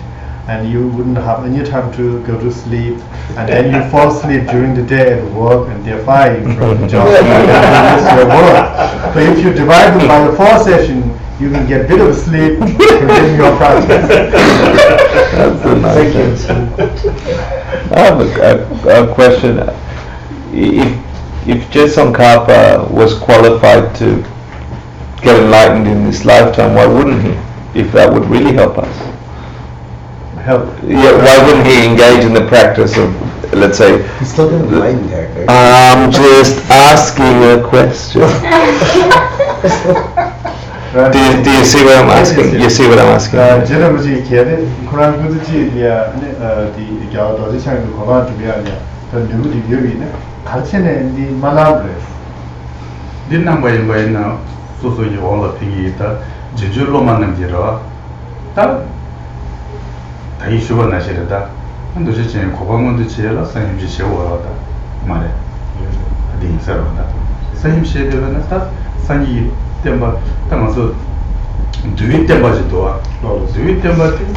and you wouldn't have any time to go to sleep, and then you fall asleep during the day at work, and they're firing from the job. That's your work. But if you divide them by the 4 sessions, you can get a bit of sleep within your practice. That's a nice answer. I have a question. If Geshe was qualified to get enlightened in this lifetime, why wouldn't he? If that would really help us. help. Yeah, why wouldn't he engage in the practice of, let's say, He's still doing the lighting character. I'm just asking a question. Do you see what I'm asking? You see what I'm asking? 제대로지 걔네 그런 거지야 디 겨도 지창도 거만 두비야냐 더 누구디 여기네 같이네 디 만나브레 딘난 바이나 소소이 올라 핑이다 제주로만 남지라 다 다이슈가 나시르다 근데 제 고방문도 지혜라 사임지 세워라다 말해 어디 있어라다 사임시 되면 다 산이 때마 땅에서 두위 때마지도 두위 때마지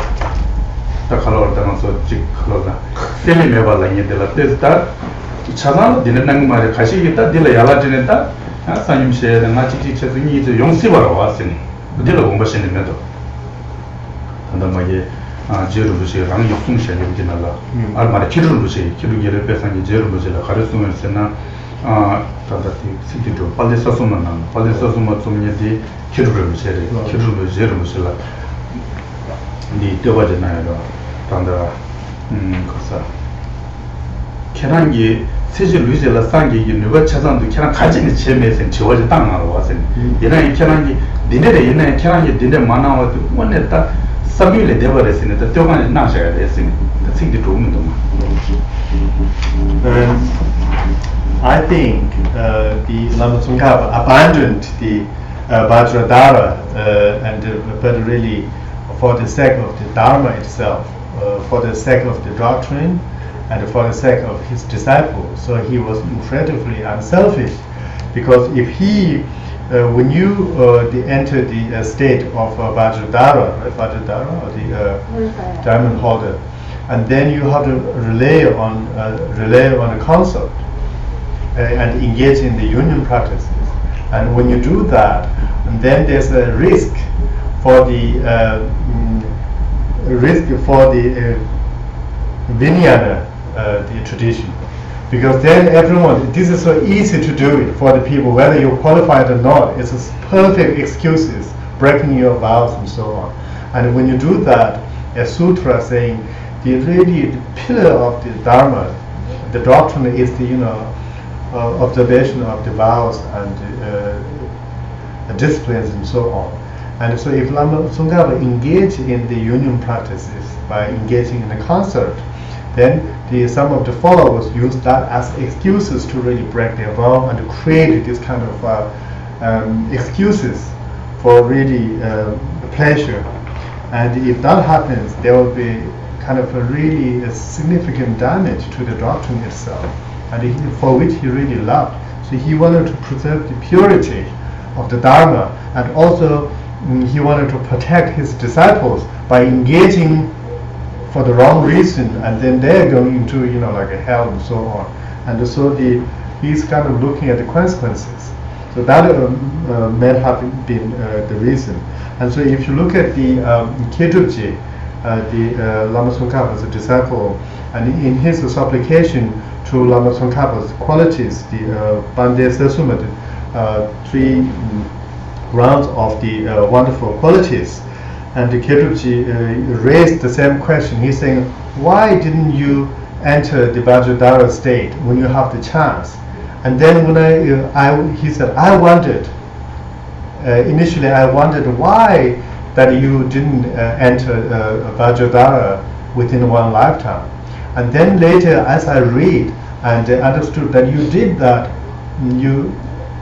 다 칼로 땅에서 직 칼로다 때문에 매발라 얘들아 때다 차나 디는 말에 가시겠다 딜라 야라지는다 사임시에 나 직직해서 이제 용시바로 왔으니 딜라 공부하시는 면도 단단하게 제르부시 랑 역동시에 되나라 알마리 기르부시 기르기를 배상이 제르부시라 가르스면서나 단다티 시티도 빨리 써서만 나 빨리 써서만 좀 얘기 기르부시 제르부시라 니 되어지나요 단다 거사 계란기 세질 루이젤라 상기 누가 찾아도 계란 가지는 재미에서 지워져 땅으로 왔어요 얘는 계란기 니네들 얘네 계란기 니네 많아와도 원했다 사비를 대버렸으니 또 저번에 나셔야 됐으니 생기 좋으면 좀 I think the Lama Tsongkhapa abandoned the Vajradhara but really for the sake of the Dharma itself, for the sake of the doctrine and for the sake of his disciples. So he was incredibly unselfish because if he when you enter the state of Vajradhara, right? Vajradhara or the diamond holder, and then you have to rely on a concept and engage in the union practices. And when you do that, and then there's a risk for the Vijnana, the tradition. Because then everyone, this is so easy to do it for the people, whether you're qualified or not. It's just perfect excuses, breaking your vows and so on. And when you do that, a sutra saying the pillar of the Dharma, the doctrine is the observation of the vows and the disciplines and so on. And so if Lama Tsongkhapa engage in the union practices by engaging in a concert, then some of the followers use that as excuses to really break their vow and to create this kind of excuses for really pleasure. And if that happens, there will be kind of a significant damage to the doctrine itself, and for which he really loved. So he wanted to preserve the purity of the Dharma, and also he wanted to protect his disciples by engaging for the wrong reason, and then they're going into like a hell and so on. And so he's kind of looking at the consequences. So that may have been the reason. And so if you look at the C3B, the Lama Tsongkhapa's disciple, and in his supplication to Lama Tsongkhapa's qualities, the Bande Sesuma, 3 rounds of the wonderful qualities, and the C3B raised the same question. He's saying, why didn't you enter the Vajradhara state when you have the chance? And then when he said, I wondered, initially I wondered why that you didn't enter Vajradhara within one lifetime. And then later, as I read and understood that you did that, you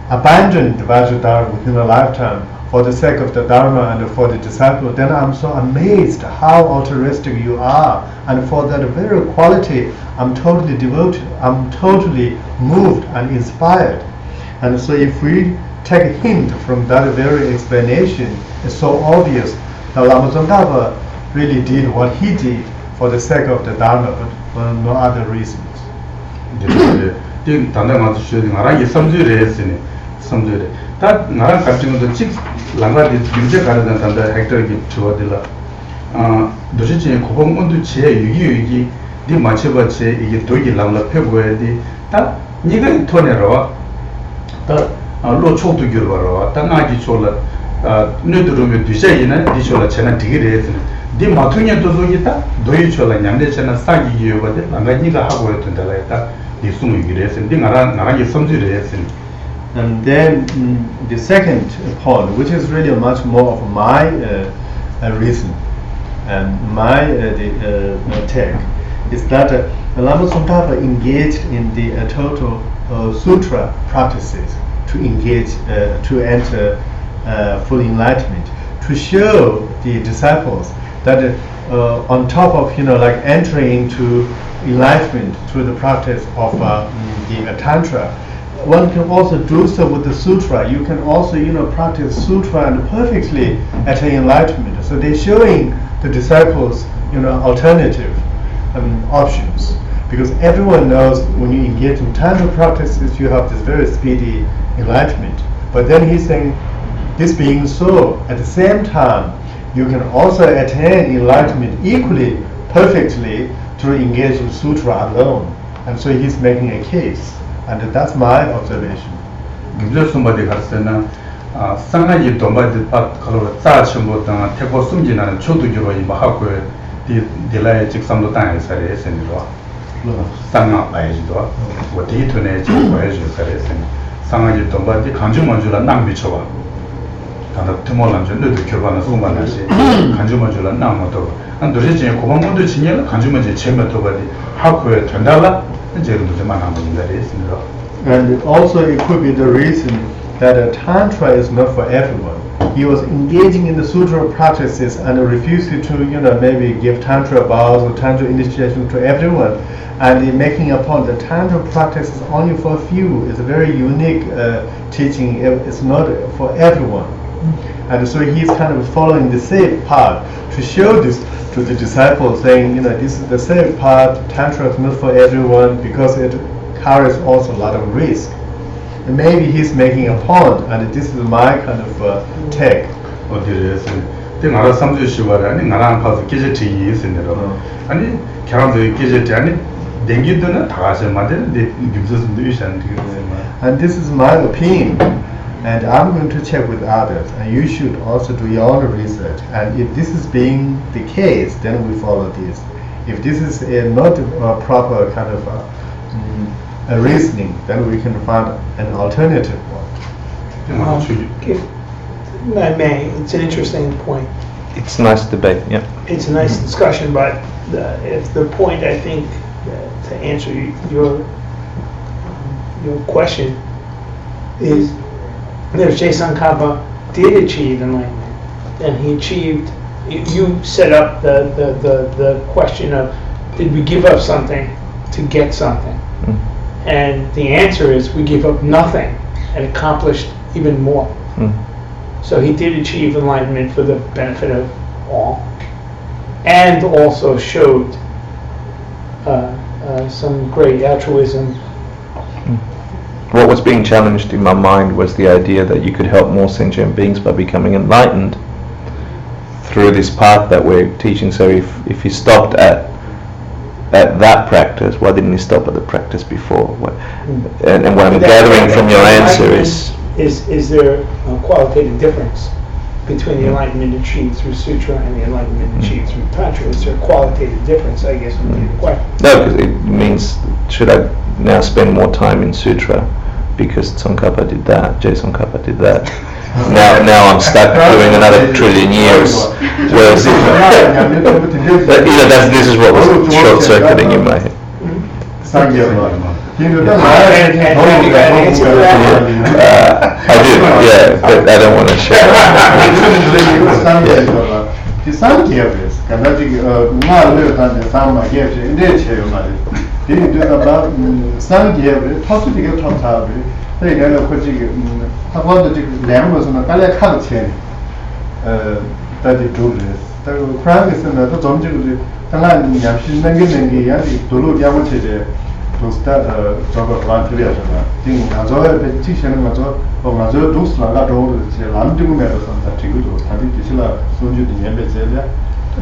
abandoned Vajradhara within a lifetime for the sake of the Dharma and for the disciple, then I'm so amazed how altruistic you are. And for that very quality, I'm totally devoted, I'm totally moved and inspired. And so if we take a hint from that very explanation, it's so obvious that Lama Tsongkhapa really did what he did for the sake of the Dharma, but for no other reasons. 다 나랑 같이 것도 직 랑가디 유제 가르던 단다 헥터기 주어들라 도시지 고봉원도 제 유기 네 맞춰봤지 이게 도기 랑라 펴고야지 다 네가 토네로 다 로초도 겨러와 다 나기 졸라 너들으면 뒤져이나 뒤졸라 제가 되게 디 마퉁에 도서기다 도이초라 냠데체나 싸기 기여거든 나가니가 하고 했던 데가 있다 디 숨이 그래서 디 나라기 섬지를 했으니. And then the second point, which is really much more of my reason and my take, is that Lama Tsongkhapa engaged in the total sutra practices to engage, to enter full enlightenment, to show the disciples that on top of like entering into enlightenment through the practice of the tantra, one can also do so with the sutra. You can also practice sutra and perfectly attain enlightenment. So they're showing the disciples alternative options, because everyone knows when you engage in tantra practices you have this very speedy enlightenment. But then he's saying, this being so, at the same time you can also attain enlightenment equally perfectly through engaging sutra alone. And so he's making a case, and that's my observation. 그래서 somebody 갔으나 상하이 도마디 pat 걸어 짜침보다 태고 숨지나는 초두기로 임하고 딜라의 직sam도 땅에 살에 있으니까 상하 바이지도 어디 돈에 지고 해줘 살에 있으니 상하이 도마디 간주먼주라 낭비쳐봐 다나 투몰란 전에도 교반을 송반하시 간주먼주라 낭모도 안 도대체 고방모도 진행을 간주먼지 제메도 바디 하고에 된달라 이제도 좀 많아 보인다 있습니다. And also it could be the reason that Tantra is not for everyone. He was engaging in the sutra practices and refused to, maybe give Tantra vows or Tantra initiation to everyone. And in making a point that Tantra practice is only for a few. It's a very unique teaching. It's not for everyone. And so he's kind of following the safe path to show this to the disciples, saying, this is the safe path. Tantra is not for everyone because it carries also a lot of risk. And maybe he's making a point, and this is my kind of take. 어디에서 내가 삼주시와라 아니 나랑 가서 계제티 있으니까 아니 결혼도 계제티 아니 댕기도는 다 가서 맞는데 무슨 의사는 And this is my opinion, and I'm going to check with others, and you should also do your own research. And if this is being the case, then we follow this. If this is not a proper kind of a reasoning, then we can find an alternative one. If I may, it's an interesting point. It's nice debate, yeah. It's a nice discussion, but if the point, I think, to answer your question is, if Geshe Tsongkhapa did achieve enlightenment, and he achieved, you set up the question of, did we give up something to get something? And the answer is, we give up nothing and accomplished even more. So he did achieve enlightenment for the benefit of all, and also showed some great altruism. What was being challenged in my mind was the idea that you could help more sentient beings by becoming enlightened through this path that we're teaching. So if he stopped at that practice, why didn't he stop at the practice before? And what I'm gathering from your answer is there a qualitative difference between the enlightenment achieved through sutra and the enlightenment achieved through tantra? Is there a qualitative difference, I guess, would be the question. No, because it means, should I now spend more time in sutra because Tsongkhapa did that, Geshe Tsongkhapa did that? Now I'm stuck doing another trillion years. Whereas, this is what was short-circuiting in my head. I do, yeah, but I don't want to share.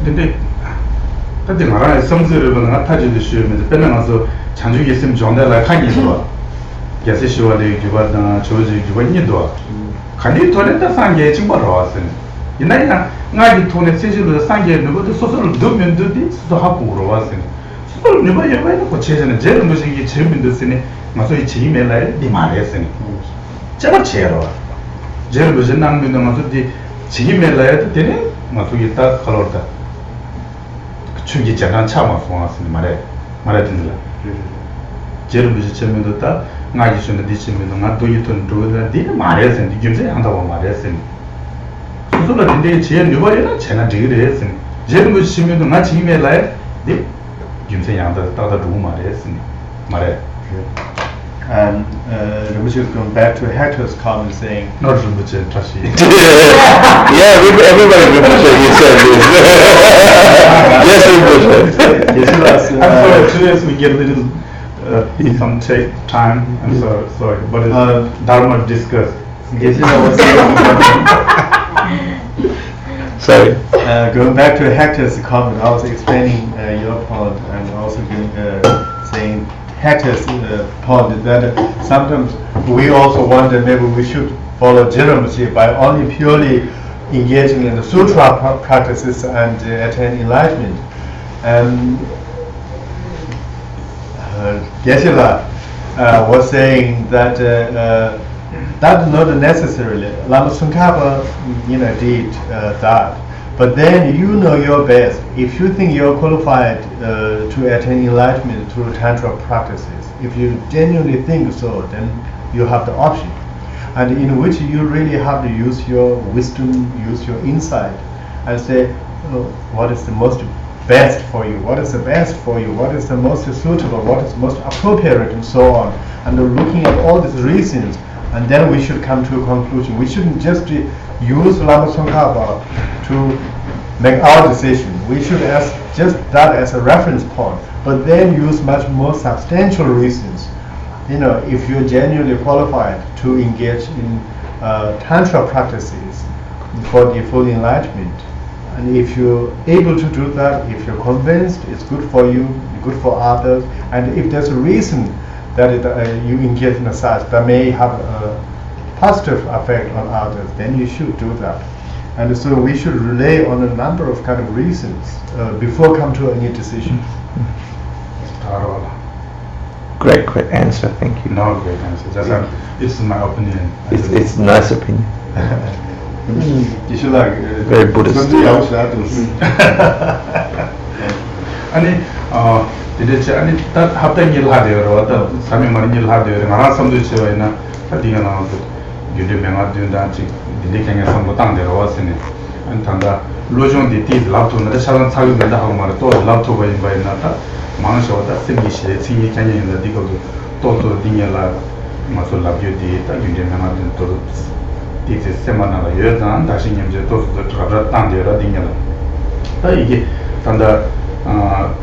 근데 근데 나라의 성질을 나타지는 시험에서 빼내가서 장주기 있으면 정달라 하기도 계속 시원하게 기반나 조지 기반이도 간이 돌았다 상게 증거로 왔어요. 이나야 나기 돈에 세질로 상게 누구도 소소를 넣으면 되지 수도 하고 그러왔으니 수도 누가 여봐야 고 제전에 제일 무슨 게 제일 힘들으니 맞아 이 지메라에 네 말했으니 제가 제로 제일 무슨 남는데 맞아 이 지메라에 되네 맞아 이따 걸었다 추기 잠깐 참아 왔으니 말해 듣는다 제일 무슨 재면도다 나기 전에 디치면도 나 돈이 돈 들어다 네 말했으니 김세 한다고 말했으니 소소가 근데 제일 누바에는 제가 되게 했으니 제일 무슨 시면도 나 지메라에 네 김세 양다 따다 두고 말했으니 말해 And Ramesh is going back to Hector's comment saying, not Rinpoche, Tashi. Yeah, everybody Rinpoche, you said this. Yes, Rinpoche. Yes, I'm sorry, today we get a little some take time. I'm sorry, but it's Dharma discussed. Sorry. Going back to Hector's comment, I was explaining your point and also saying Hector's point that sometimes we also wonder maybe we should follow Jiramachi by only purely engaging in the sutra practices and attain enlightenment. Geshe was saying that that's not necessarily. Lama Tsongkhapa, did that. But then you know your best. If you think you're qualified to attain enlightenment through Tantra practices, if you genuinely think so, then you have the option. And in which you really have to use your wisdom, use your insight, and say, what is the most best for you, what is the best for you, what is the most suitable, what is most appropriate, and so on. And looking at all these reasons, and then we should come to a conclusion. We shouldn't just use Lama Tsongkhapa to make our decision. We should just that as a reference point, but then use much more substantial reasons. If you're genuinely qualified to engage in Tantra practices for the full enlightenment, and if you're able to do that, if you're convinced it's good for you, good for others, and if there's a reason that you engage in such that may have a positive effect on others, then you should do that. And so we should rely on a number of kind of reasons before come to any decision. Great answer, thank you. No great answer. It's my opinion. It's nice opinion. You should like very Buddhist. 아니 딱 합당 일 하대요. 왔다 삼일 만에 일 하대요. 나라 섬도 제와이나 다디가 나와도 유대 명화된다 지 딜리경에 섬도 땅대로 왔으니 안 탄다 로종디 티 랍토는 사람 사용된다 하고 말에 또 랍토가 인바이나다 망셔다 생기시에 생기 canyon 디고도 또또 딩엘라 마소 랍디디 딱 유대 명화된 또 디세 세마나가 여단 다시 님제 또 트라브라 땅대로 딩엘라 다 이게 단다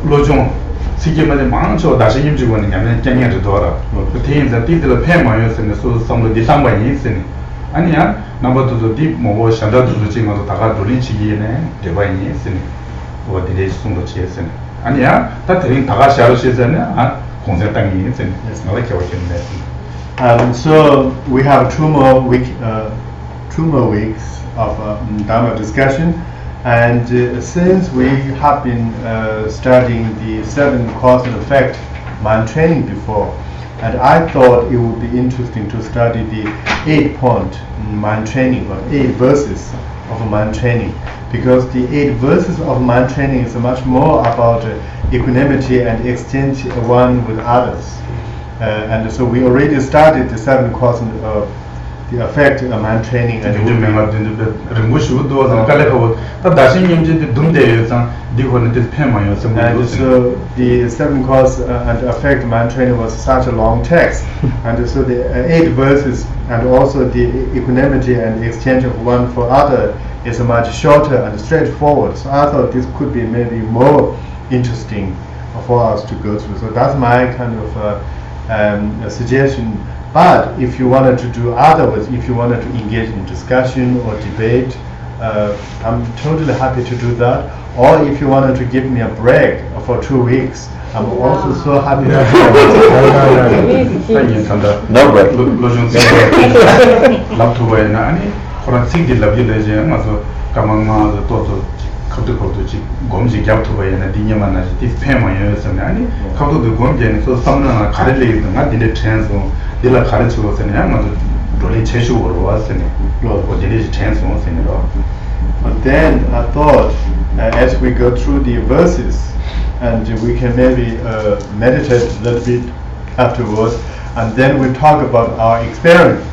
로종 시계만에 망쳐 다시 임직원이 냐면 깽이를 도와라. 그 대인자 띠들 패마였으니 소송도 디상반이 있으니 아니야 나버도 디 뭐고 샤다도 지금도 다가 돌린치기네 대바인이 있으니 어디에 송도 지했으니 아니야 다 대인 다가 샤르시잖아 아 공세 땅이 있으니 나가 겨우겠네. So we have two more weeks of Dharma discussion. And since we have been studying the 7 cause and effect mind training before, and I thought it would be interesting to study the 8-point mind training, or 8 verses of mind training, because the 8 verses of mind training is much more about equanimity and exchange one with others. And so we already started the 7 cause of the effect of mind training and so the 7 cause and effect mind training was such a long text, and so the 8 verses and also the equanimity and exchange of one for other is much shorter and straightforward. So I thought this could be maybe more interesting for us to go through. So that's my kind of suggestion. But if you wanted to do otherwise, if you wanted to engage in discussion or debate, I'm totally happy to do that. Or if you wanted to give me a break for 2 weeks, I'm also so happy to do that. No break. 가망마도 또도 갑자기 지 검지 잡투바에나 디냐만나지 디페마여서네 아니 갑자기 검지에서 삼나 가르리는 나 디레 찬스 디라 가르치고서네 아마도 돌이 제시고로 왔으네 어디지 찬스 왔으네로. But then I thought, as we go through the verses, and we can maybe meditate a little bit afterwards, and then we talk about our experience,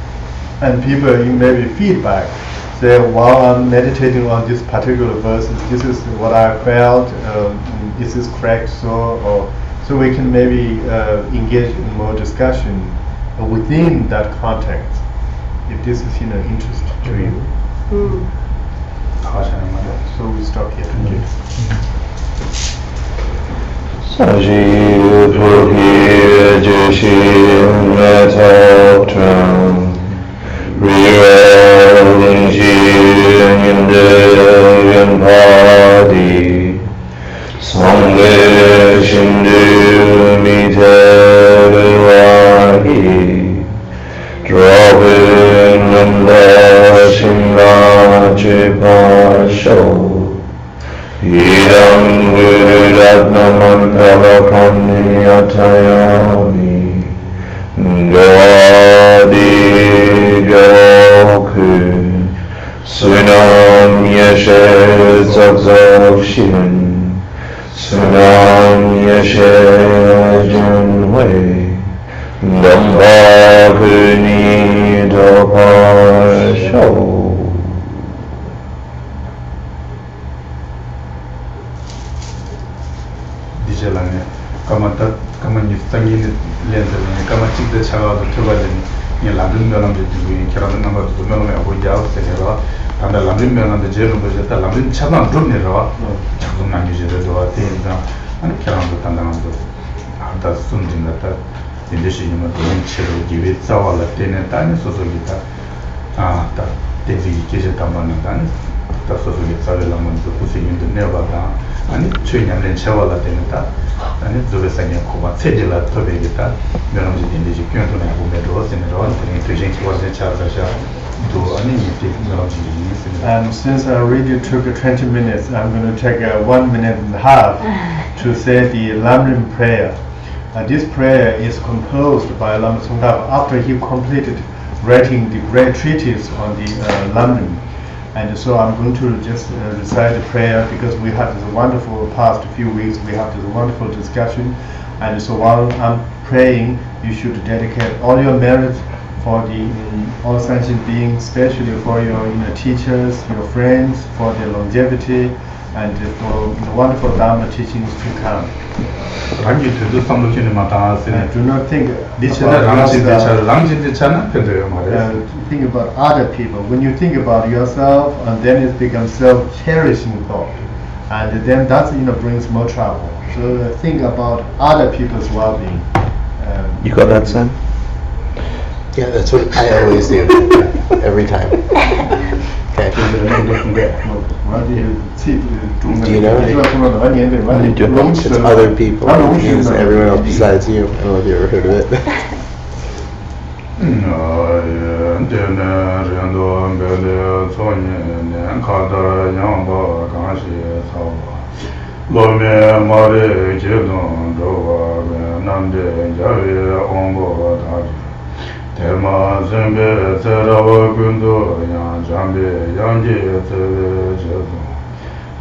and people maybe feedback. Say, while I'm meditating on this particular verse, this is what I felt. Is this correct? So we can maybe engage in more discussion within that context, if this is interest to you. So we stop here. Thank you. Tashi Geshe Metatron Rewelling Indian Party Songwe Shindu Mitewahi Dropping Nanda Shingachi Pasho Idam Gurudatnamantala Kanyatayami Gadi Goku Sunam Yeshe Zogzog-shin Sunam Yeshe Junhui Damba Kuni Dopasho. 디젤라네 까마다 까마니 땅이는 렌즈네 까마틱데 차가도 들어가더니 이 라든 면함도 두고 계란은 남아도 면함에 하고 야스에라 단다 라든 면함도 제로 버졌다 라든 차만 좀내려 자꾸 남기지도 와대니까 아니 계란도 단단한도 아다 숨진다 인데시니만 돈치로 기회 싸워라 때는 단에 소소기다 아다 대지기 계제 담반다는 다 소소기 싸려면 또 고생인도 내봐다 아니 최년에 채워라 되는다 아니 저베상에 고바 체질라 토베기다 면허지 인데지 교통에 보면도 세네로 되게 되게 좋아서 차가샤 또 아니 이때 면허지 And since I already took 20 minutes, I'm going to take 1 minute and a half to say the Lamrim prayer. This prayer is composed by Lama Tsongkhapa after he completed writing the great treatise on the Lamrim. And so I'm going to just recite the prayer because we had this wonderful past few weeks, we have this wonderful discussion. And so while I'm praying, you should dedicate all your merits for the all sentient beings, especially for your teachers, your friends, for their longevity, and for the wonderful Dharma teachings to come. 랑지 되도 삼로키는 마다스네 Do not think 디체나 랑지 디체나 랑지 디체나 편도요 말이야. think about other people. When you think about yourself, and then it becomes self-cherishing thought, and then that brings more trouble. So think about other people's well-being. You got that, Sam? Yeah, that's what I always do. Every time. Okay. What do you see? Do you know it? It's other people. It's everyone else besides you. I don't know if you ever heard of it. Tema zembe zerawa gundo yang jambe yangje zere jesu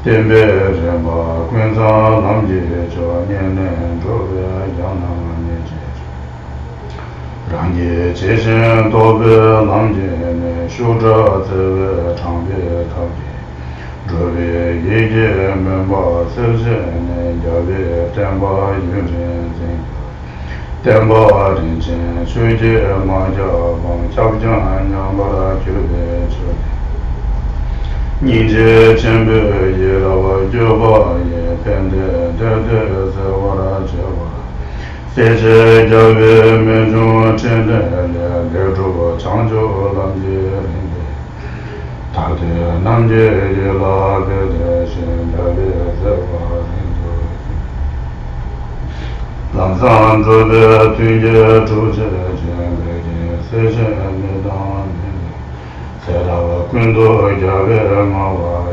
tembe remba kunza lamje jo nyene jobe yana neje rangye jeshen tobe lamje ne shudra zere changbe tabi jobe yege memba serje ne yabe temba yunjen zen Temba rinchen shuje maja bang chabjan nyambara kyube chube Nije chenbe yerawa joba ye pende dede zewara jewara Seche jabe menjun chende le lejuwa chanjo lamje rinde Tate namje yela bede shen jabe zewara rinde Lamsan zhobe tunje chuje jembe se shen me dan Serawa kundo jabe mawa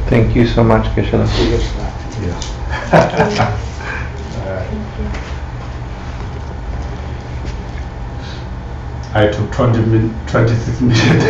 Thank you so much, Geshe. I took 26 minutes.